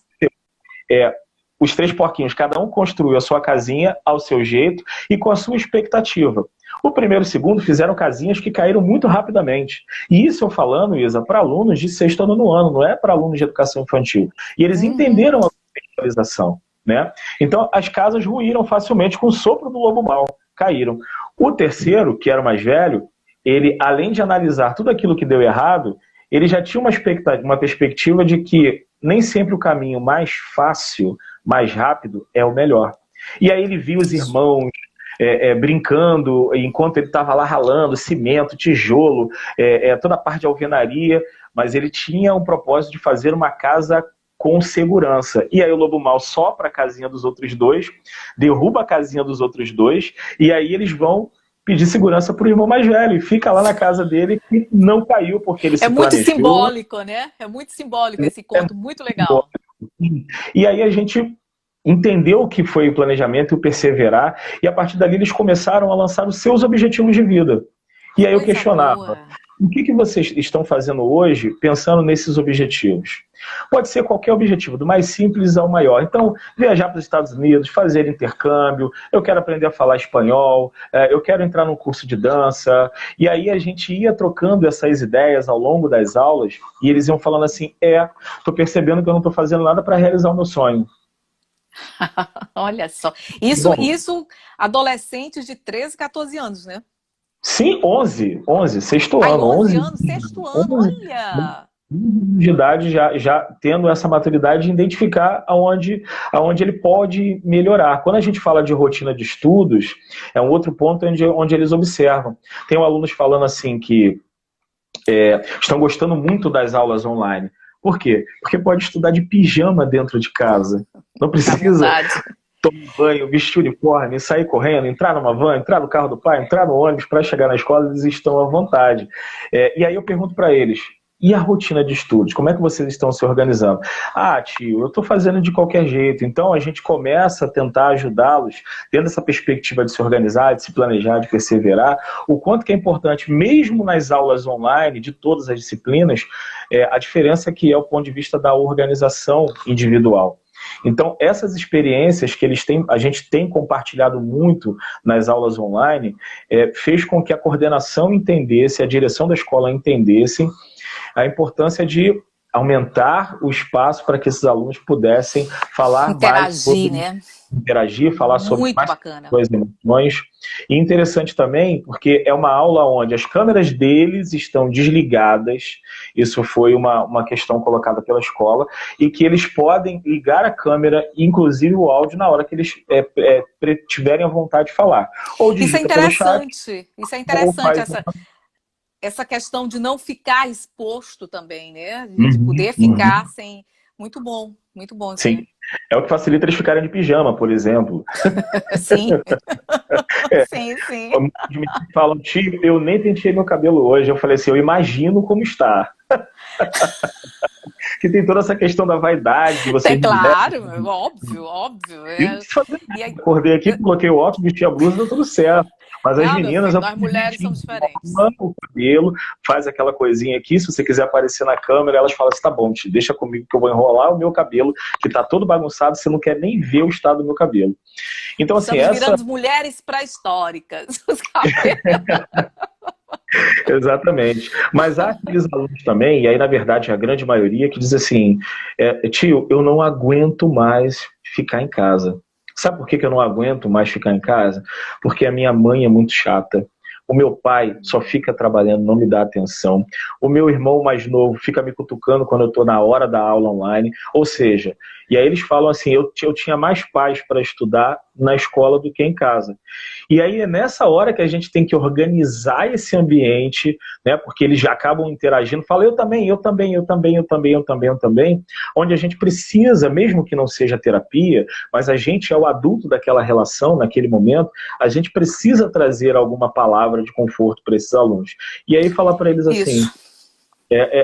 os três porquinhos, cada um construiu a sua casinha ao seu jeito e com a sua expectativa. O primeiro e o segundo fizeram casinhas que caíram muito rapidamente. E isso eu falando, Isa, para alunos de sexto ano no ano, não é para alunos de educação infantil. E eles entenderam a contextualização, né? Então, as casas ruíram facilmente com o sopro do lobo mau, caíram. O terceiro, que era o mais velho, ele, além de analisar tudo aquilo que deu errado, ele já tinha uma perspectiva de que nem sempre o caminho mais fácil, mais rápido, é o melhor. E aí ele viu os irmãos brincando, enquanto ele estava lá ralando cimento, tijolo, toda a parte de alvenaria, mas ele tinha um propósito de fazer uma casa com segurança. E aí o lobo mau sopra a casinha dos outros dois, derruba a casinha dos outros dois, e aí eles vão pedir segurança para o irmão mais velho, e fica lá na casa dele que não caiu, porque ele se planejou. É muito simbólico, né? É muito simbólico esse conto, muito legal. E aí a gente entendeu o que foi o planejamento e o perseverar, e a partir dali eles começaram a lançar os seus objetivos de vida. E aí eu questionava, o que vocês estão fazendo hoje pensando nesses objetivos? Pode ser qualquer objetivo, do mais simples ao maior. Então, viajar para os Estados Unidos, fazer intercâmbio, eu quero aprender a falar espanhol, eu quero entrar num curso de dança. E aí a gente ia trocando essas ideias ao longo das aulas, e eles iam falando assim, estou percebendo que eu não estou fazendo nada para realizar o meu sonho. Olha só. Isso adolescentes de 13, 14 anos, né? Sim, 11, sexto ano. 11 anos, sexto ano, 11, olha! De idade já tendo essa maturidade de identificar aonde ele pode melhorar. Quando a gente fala de rotina de estudos, é um outro ponto onde eles observam. Tem alunos falando assim que estão gostando muito das aulas online. Por quê? Porque pode estudar de pijama dentro de casa. Não precisa tomar banho, vestir uniforme, sair correndo, entrar numa van, entrar no carro do pai, entrar no ônibus para chegar na escola, eles estão à vontade. E aí eu pergunto para eles, e a rotina de estudos? Como é que vocês estão se organizando? Ah, tio, eu estou fazendo de qualquer jeito. Então a gente começa a tentar ajudá-los, tendo essa perspectiva de se organizar, de se planejar, de perseverar, o quanto que é importante, mesmo nas aulas online, de todas as disciplinas, a diferença que é o ponto de vista da organização individual. Então, essas experiências que a gente tem compartilhado muito nas aulas online, fez com que a coordenação entendesse, a direção da escola entendesse a importância de aumentar o espaço para que esses alunos pudessem falar mais sobre, né? Interagir, falar sobre muito mais bacana. Suas emoções. E interessante também, porque é uma aula onde as câmeras deles estão desligadas, isso foi uma questão colocada pela escola, e que eles podem ligar a câmera, inclusive o áudio, na hora que eles tiverem a vontade de falar. Ou isso é interessante, chat, isso é interessante, essa questão de não ficar exposto também, né? De poder ficar sem... Muito bom isso. Sim. É o que facilita eles ficarem de pijama, por exemplo. Sim. Sim. Me falam, tio, eu nem pentei meu cabelo hoje. Eu falei assim, eu imagino como está. Que tem toda essa questão da vaidade. De você claro, óbvio. Acordei aqui, coloquei o óculos, vesti a blusa, deu tudo certo. Mas as meninas... Nós mulheres somos diferentes. O cabelo, faz aquela coisinha aqui, se você quiser aparecer na câmera, elas falam assim, tá bom, te deixa comigo que eu vou enrolar o meu cabelo, que tá todo bagunçado, você não quer nem ver o estado do meu cabelo. Então, assim, estamos virando mulheres pré-históricas. Exatamente. Mas há aqueles alunos também, e aí na verdade a grande maioria, que diz assim, tio, eu não aguento mais ficar em casa. Sabe por que eu não aguento mais ficar em casa? Porque a minha mãe é muito chata. o meu pai só fica trabalhando, não me dá atenção, o meu irmão mais novo fica me cutucando quando eu estou na hora da aula online, ou seja, e aí eles falam assim, eu tinha mais paz para estudar na escola do que em casa. E aí é nessa hora que a gente tem que organizar esse ambiente, né, porque eles já acabam interagindo, falam eu também, eu também, eu também, eu também, eu também, eu também, onde a gente precisa, mesmo que não seja terapia, mas a gente é o adulto daquela relação, naquele momento, a gente precisa trazer alguma palavra de conforto para esses alunos. E aí falar para eles assim, Isso.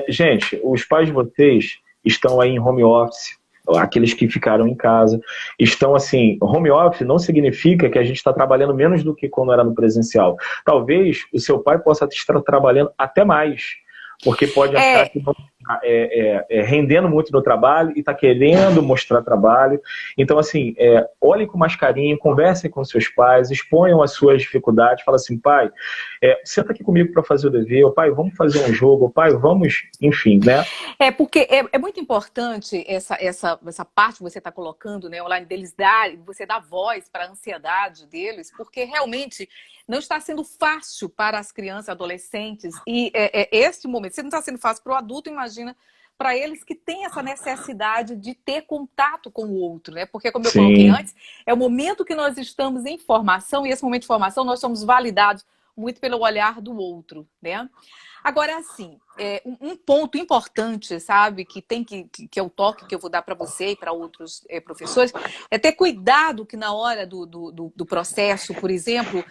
gente, os pais de vocês estão aí em home office, aqueles que ficaram em casa, estão assim, home office não significa que a gente está trabalhando menos do que quando era no presencial. Talvez o seu pai possa estar trabalhando até mais, porque pode achar que não está rendendo muito no trabalho e está querendo mostrar trabalho. Então, assim, olhem com mais carinho, conversem com seus pais, exponham as suas dificuldades, fala assim, pai, senta aqui comigo para fazer o dever, ou pai, vamos fazer um jogo, ou pai, vamos, enfim, né? Porque é muito importante essa parte que você está colocando, né, online, você dá voz para a ansiedade deles, porque realmente não está sendo fácil para as crianças e adolescentes, e este momento, se não está sendo fácil para o adulto, imagina para eles que têm essa necessidade de ter contato com o outro, né? Porque, como eu coloquei antes, é o momento que nós estamos em formação, e esse momento de formação nós somos validados muito pelo olhar do outro, né? Agora, assim, um ponto importante, sabe, que é o toque que eu vou dar para você e para outros professores, é ter cuidado que na hora do processo, por exemplo,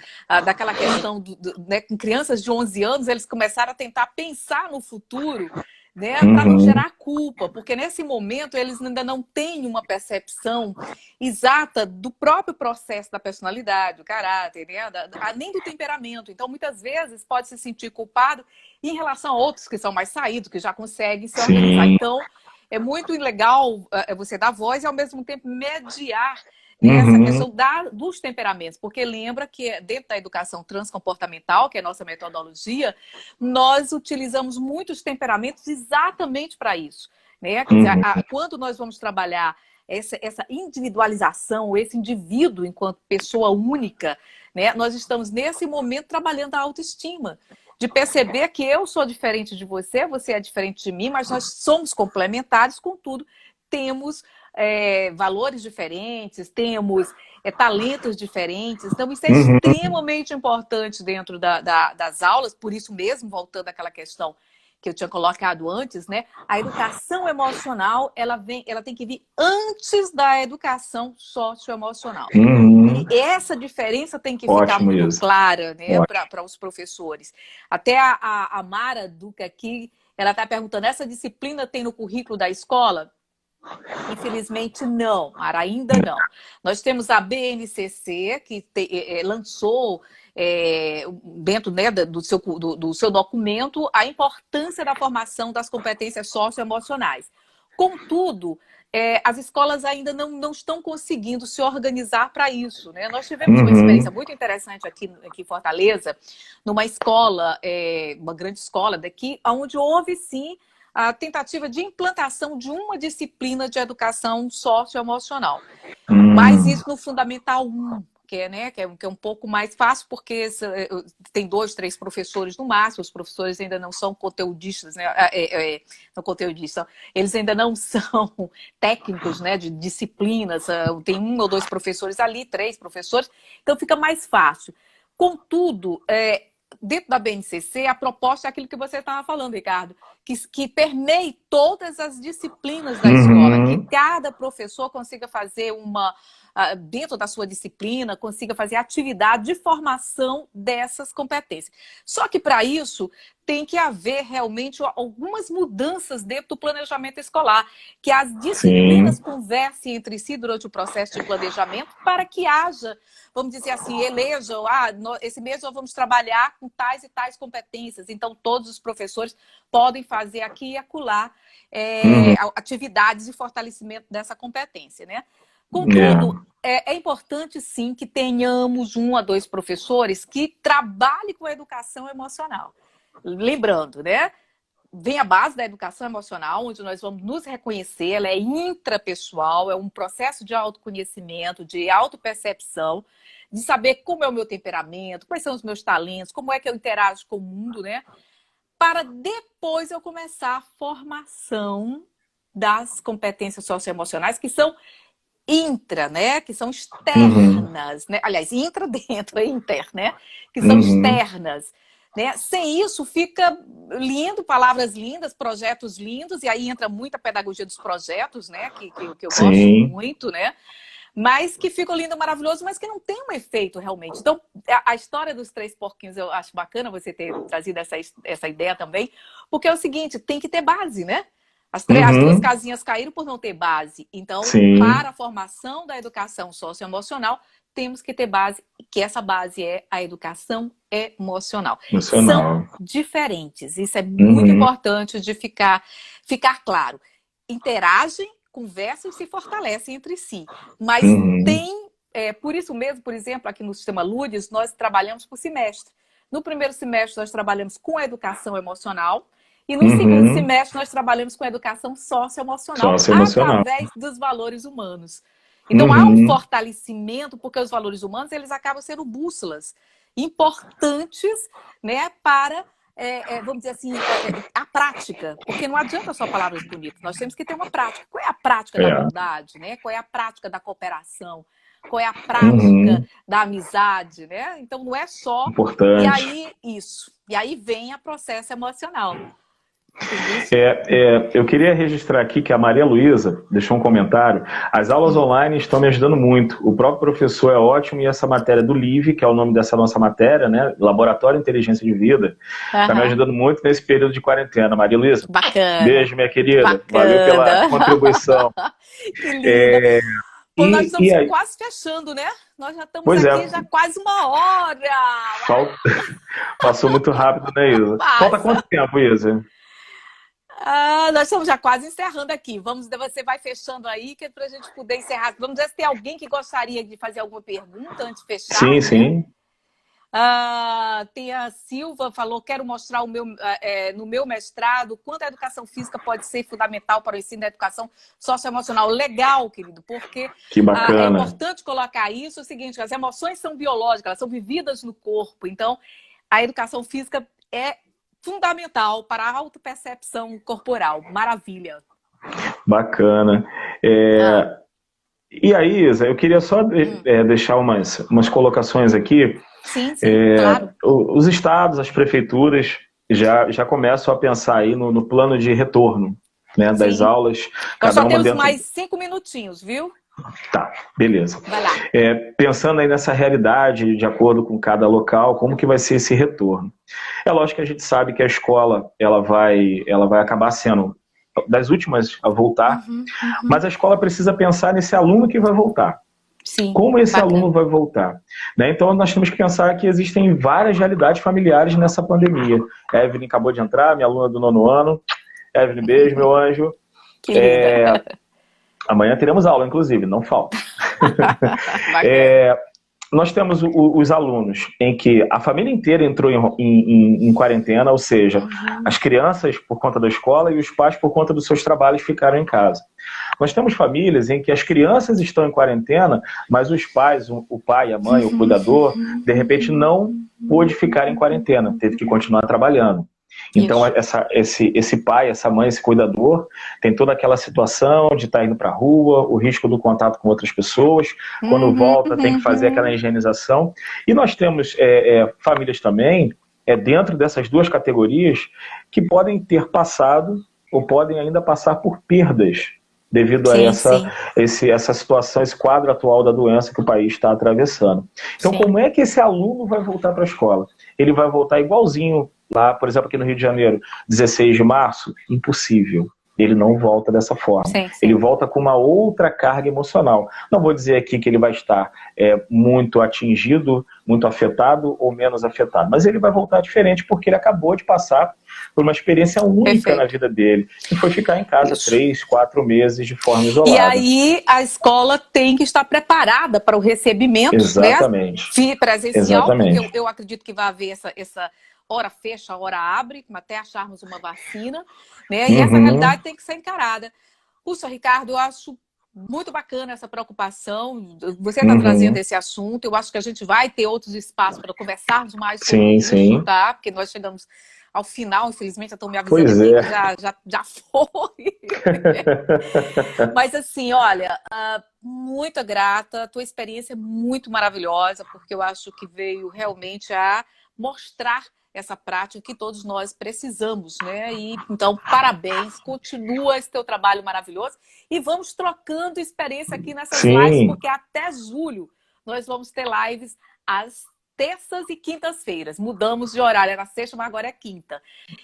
daquela questão né, com crianças de 11 anos, eles começaram a tentar pensar no futuro, né, para não gerar culpa, porque nesse momento eles ainda não têm uma percepção exata do próprio processo da personalidade, do caráter, né, nem do temperamento. Então, muitas vezes, pode se sentir culpado em relação a outros que são mais saídos, que já conseguem se organizar. Então, é muito legal você dar voz e, ao mesmo tempo, mediar essa questão dos temperamentos, porque lembra que dentro da educação transcomportamental, que é a nossa metodologia, nós utilizamos muitos temperamentos exatamente para isso, né? Quer dizer, quando nós vamos trabalhar essa individualização, esse indivíduo enquanto pessoa única, né? Nós estamos nesse momento trabalhando a autoestima, de perceber que eu sou diferente de você, você é diferente de mim, mas nós somos complementares, contudo, temos valores diferentes, temos talentos diferentes. Então, isso é extremamente importante dentro das aulas, por isso mesmo, voltando àquela questão que eu tinha colocado antes, né? A educação emocional, ela tem que vir antes da educação socioemocional. E essa diferença tem que ficar muito clara, né, para os professores. Até a Mara Duca aqui, ela está perguntando, essa disciplina tem no currículo da escola? Infelizmente não, Mara, ainda não. Nós temos a BNCC, que lançou dentro, né, do seu documento a importância da formação das competências socioemocionais. Contudo, as escolas ainda não estão conseguindo se organizar para isso, né? Nós tivemos uma experiência muito interessante aqui em Fortaleza, numa escola, uma grande escola daqui, onde houve sim a tentativa de implantação de uma disciplina de educação socioemocional. Mas isso no Fundamental 1, que é um pouco mais fácil, porque tem 2, 3 professores no máximo, os professores ainda não são conteudistas, né? Não conteudistas, eles ainda não são técnicos, né, de disciplinas, tem 1 ou 2 professores ali, 3 professores, então fica mais fácil. Contudo, dentro da BNCC, a proposta é aquilo que você estava falando, Ricardo, que permeie todas as disciplinas da escola, que cada professor consiga fazer dentro da sua disciplina, consiga fazer atividade de formação dessas competências. Só que para isso tem que haver realmente algumas mudanças dentro do planejamento escolar, que as disciplinas conversem entre si durante o processo de planejamento para que haja, vamos dizer assim, elejam, esse mês nós vamos trabalhar com tais e tais competências, então todos os professores podem fazer aqui e acolá atividades de fortalecimento dessa competência, né? Contudo, é importante sim que tenhamos 1 a 2 professores que trabalhem com a educação emocional. Lembrando, né? Vem a base da educação emocional, onde nós vamos nos reconhecer, ela é intrapessoal, é um processo de autoconhecimento, de autopercepção, de saber como é o meu temperamento, quais são os meus talentos, como é que eu interajo com o mundo, né? Para depois eu começar a formação das competências socioemocionais, que são né? Que são Uhum. externas, né? Aliás, intra dentro, é inter, né? Que são Uhum. externas. Né? Sem isso, fica lindo, palavras lindas, projetos lindos, e aí entra muita pedagogia dos projetos, né? Que eu gosto Sim. muito, né? Mas que ficam lindo, maravilhoso, mas que não tem um efeito realmente. Então, a história dos 3 porquinhos, eu acho bacana você ter trazido essa ideia também, porque é o seguinte, tem que ter base, né? As 2 Uhum. casinhas caíram por não ter base. Então, Sim. para a formação da educação socioemocional, temos que ter base, que essa base é a educação emocional. São Emocional. diferentes. Isso é muito Uhum. importante de ficar claro. Interagem, conversam e se fortalecem entre si. Mas Uhum. tem, por isso mesmo, por exemplo, aqui no Sistema Ludes, nós trabalhamos por semestre. No primeiro semestre, nós trabalhamos com a educação emocional. E no segundo Uhum. semestre, nós trabalhamos com a educação socioemocional Socioemocional. através dos valores humanos. Então, há um Uhum. fortalecimento, porque os valores humanos eles acabam sendo bússolas importantes, né, para, vamos dizer assim, a prática. Porque não adianta só palavras bonitas, nós temos que ter uma prática. Qual é a prática da É. bondade? Né? Qual é a prática da cooperação? Qual é a prática Uhum. da amizade? Né? Então, não é só... E Importante. aí, isso. E aí vem a processo emocional. Entendeu? Eu queria registrar aqui que a Maria Luísa deixou um comentário. As aulas online estão me ajudando muito. O próprio professor é ótimo e essa matéria do LIVE, que é o nome dessa nossa matéria, né? Laboratório de Inteligência de Vida, está me Uhum. ajudando muito nesse período de quarentena. Maria Luísa, Bacana. beijo, minha querida. Valeu pela Bacana. contribuição. Que linda. É, Pô, nós e estamos aí? quase fechando, né? Nós já estamos Pois aqui é, já quase 1 hora. fal- passou muito rápido, né, Isa? Falta Passa. quanto tempo, Isa? Nós estamos já quase encerrando aqui. Você vai fechando aí, que é para a gente poder encerrar. Vamos ver se tem alguém que gostaria de fazer alguma pergunta antes de fechar, Sim, né? sim. Tem a Silva, falou, quero mostrar no meu mestrado quanto a educação física pode ser fundamental para o ensino da educação socioemocional. Legal, querido, porque Que é bacana. importante colocar isso, é o seguinte, as emoções são biológicas, elas são vividas no corpo, então a educação física é fundamental para a autopercepção corporal. Maravilha. Bacana. Ah, E aí, Isa, eu queria só deixar umas colocações aqui. sim, claro. Os estados, as prefeituras já começam a pensar aí no plano de retorno, né, das Sim. aulas, Nós cada só uma temos dentro. mais 5 minutinhos, viu? Tá, beleza. Vai lá. Pensando aí nessa realidade, de acordo com cada local, como que vai ser esse retorno? É lógico que a gente sabe que a escola ela vai acabar sendo das últimas a voltar, mas a escola precisa pensar nesse aluno que vai voltar. Sim, Como esse bacana. aluno vai voltar? Né? Então, nós temos que pensar que existem várias realidades familiares nessa pandemia. Evelyn acabou de entrar, minha aluna do 9º ano. Evelyn, beijo, meu anjo. Que linda. Amanhã teremos aula, inclusive, não falta. Bacana. Nós temos os alunos em que a família inteira entrou em quarentena, ou seja, as crianças por conta da escola e os pais por conta dos seus trabalhos ficaram em casa. Nós temos famílias em que as crianças estão em quarentena, mas os pais, o pai, a mãe, o cuidador, de repente não pôde ficar em quarentena, teve que continuar trabalhando. Então, esse pai, essa mãe, esse cuidador, tem toda aquela situação de estar indo para a rua, o risco do contato com outras pessoas, quando volta tem que fazer aquela higienização. E nós temos famílias também, dentro dessas duas categorias, que podem ter passado ou podem ainda passar por perdas devido a Sim. essa situação, esse quadro atual da doença que o país está atravessando. Então, Sim. como é que esse aluno vai voltar para a escola? Ele vai voltar igualzinho lá, por exemplo, aqui no Rio de Janeiro, 16 de março? Impossível. Ele não volta dessa forma. Sim. Ele volta com uma outra carga emocional. Não vou dizer aqui que ele vai estar muito atingido, muito afetado ou menos afetado, mas ele vai voltar diferente porque ele acabou de passar por uma experiência única na vida dele, que foi ficar em casa 3, 4 meses de forma isolada. E aí a escola tem que estar preparada para o recebimento, Exatamente. né, presencial, Exatamente. porque eu acredito que vai haver essa hora fecha, hora abre, até acharmos uma vacina, né? E essa realidade tem que ser encarada. Puxa, Ricardo, eu acho muito bacana essa preocupação. Você está trazendo Uhum. esse assunto. Eu acho que a gente vai ter outros espaços para conversarmos mais sobre Sim, isso, sim. tá? Porque nós chegamos ao final, infelizmente, já estão me avisando Pois aqui é. que já foi. Mas assim, olha, muito grata. A tua experiência é muito maravilhosa, porque eu acho que veio realmente a mostrar essa prática que todos nós precisamos, né? E então, parabéns, continua esse teu trabalho maravilhoso e vamos trocando experiência aqui nessas lives, Sim, porque até julho nós vamos ter lives às terças e quintas-feiras. Mudamos de horário, era sexta, mas agora é quinta.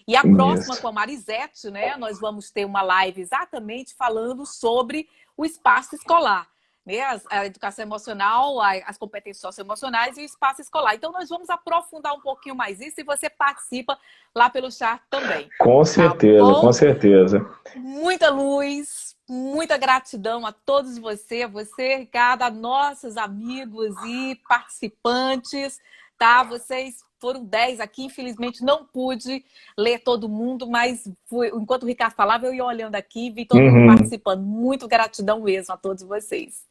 E a próxima isso. com a Marisete, né? Nós vamos ter uma live exatamente falando sobre o espaço escolar. Né, a educação emocional, as competências socioemocionais e o espaço escolar. Então, nós vamos aprofundar um pouquinho mais isso e você participa lá pelo chat também. Com Tá certeza, com bom? certeza. Muita luz, muita gratidão a todos você, Ricardo, a nossos amigos e participantes, tá? Vocês foram 10 aqui, infelizmente não pude ler todo mundo, mas enquanto o Ricardo falava, eu ia olhando aqui, vi todo mundo Uhum. participando. Muito gratidão mesmo a todos vocês.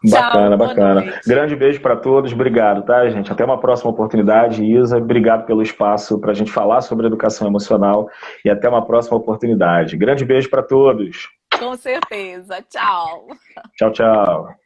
Tchau, Bacana, boa bacana. noite. Grande beijo para todos. Obrigado, tá, gente? Até uma próxima oportunidade. Isa, obrigado pelo espaço para a gente falar sobre educação emocional e até uma próxima oportunidade. Grande beijo para todos. Com certeza. Tchau. Tchau, tchau.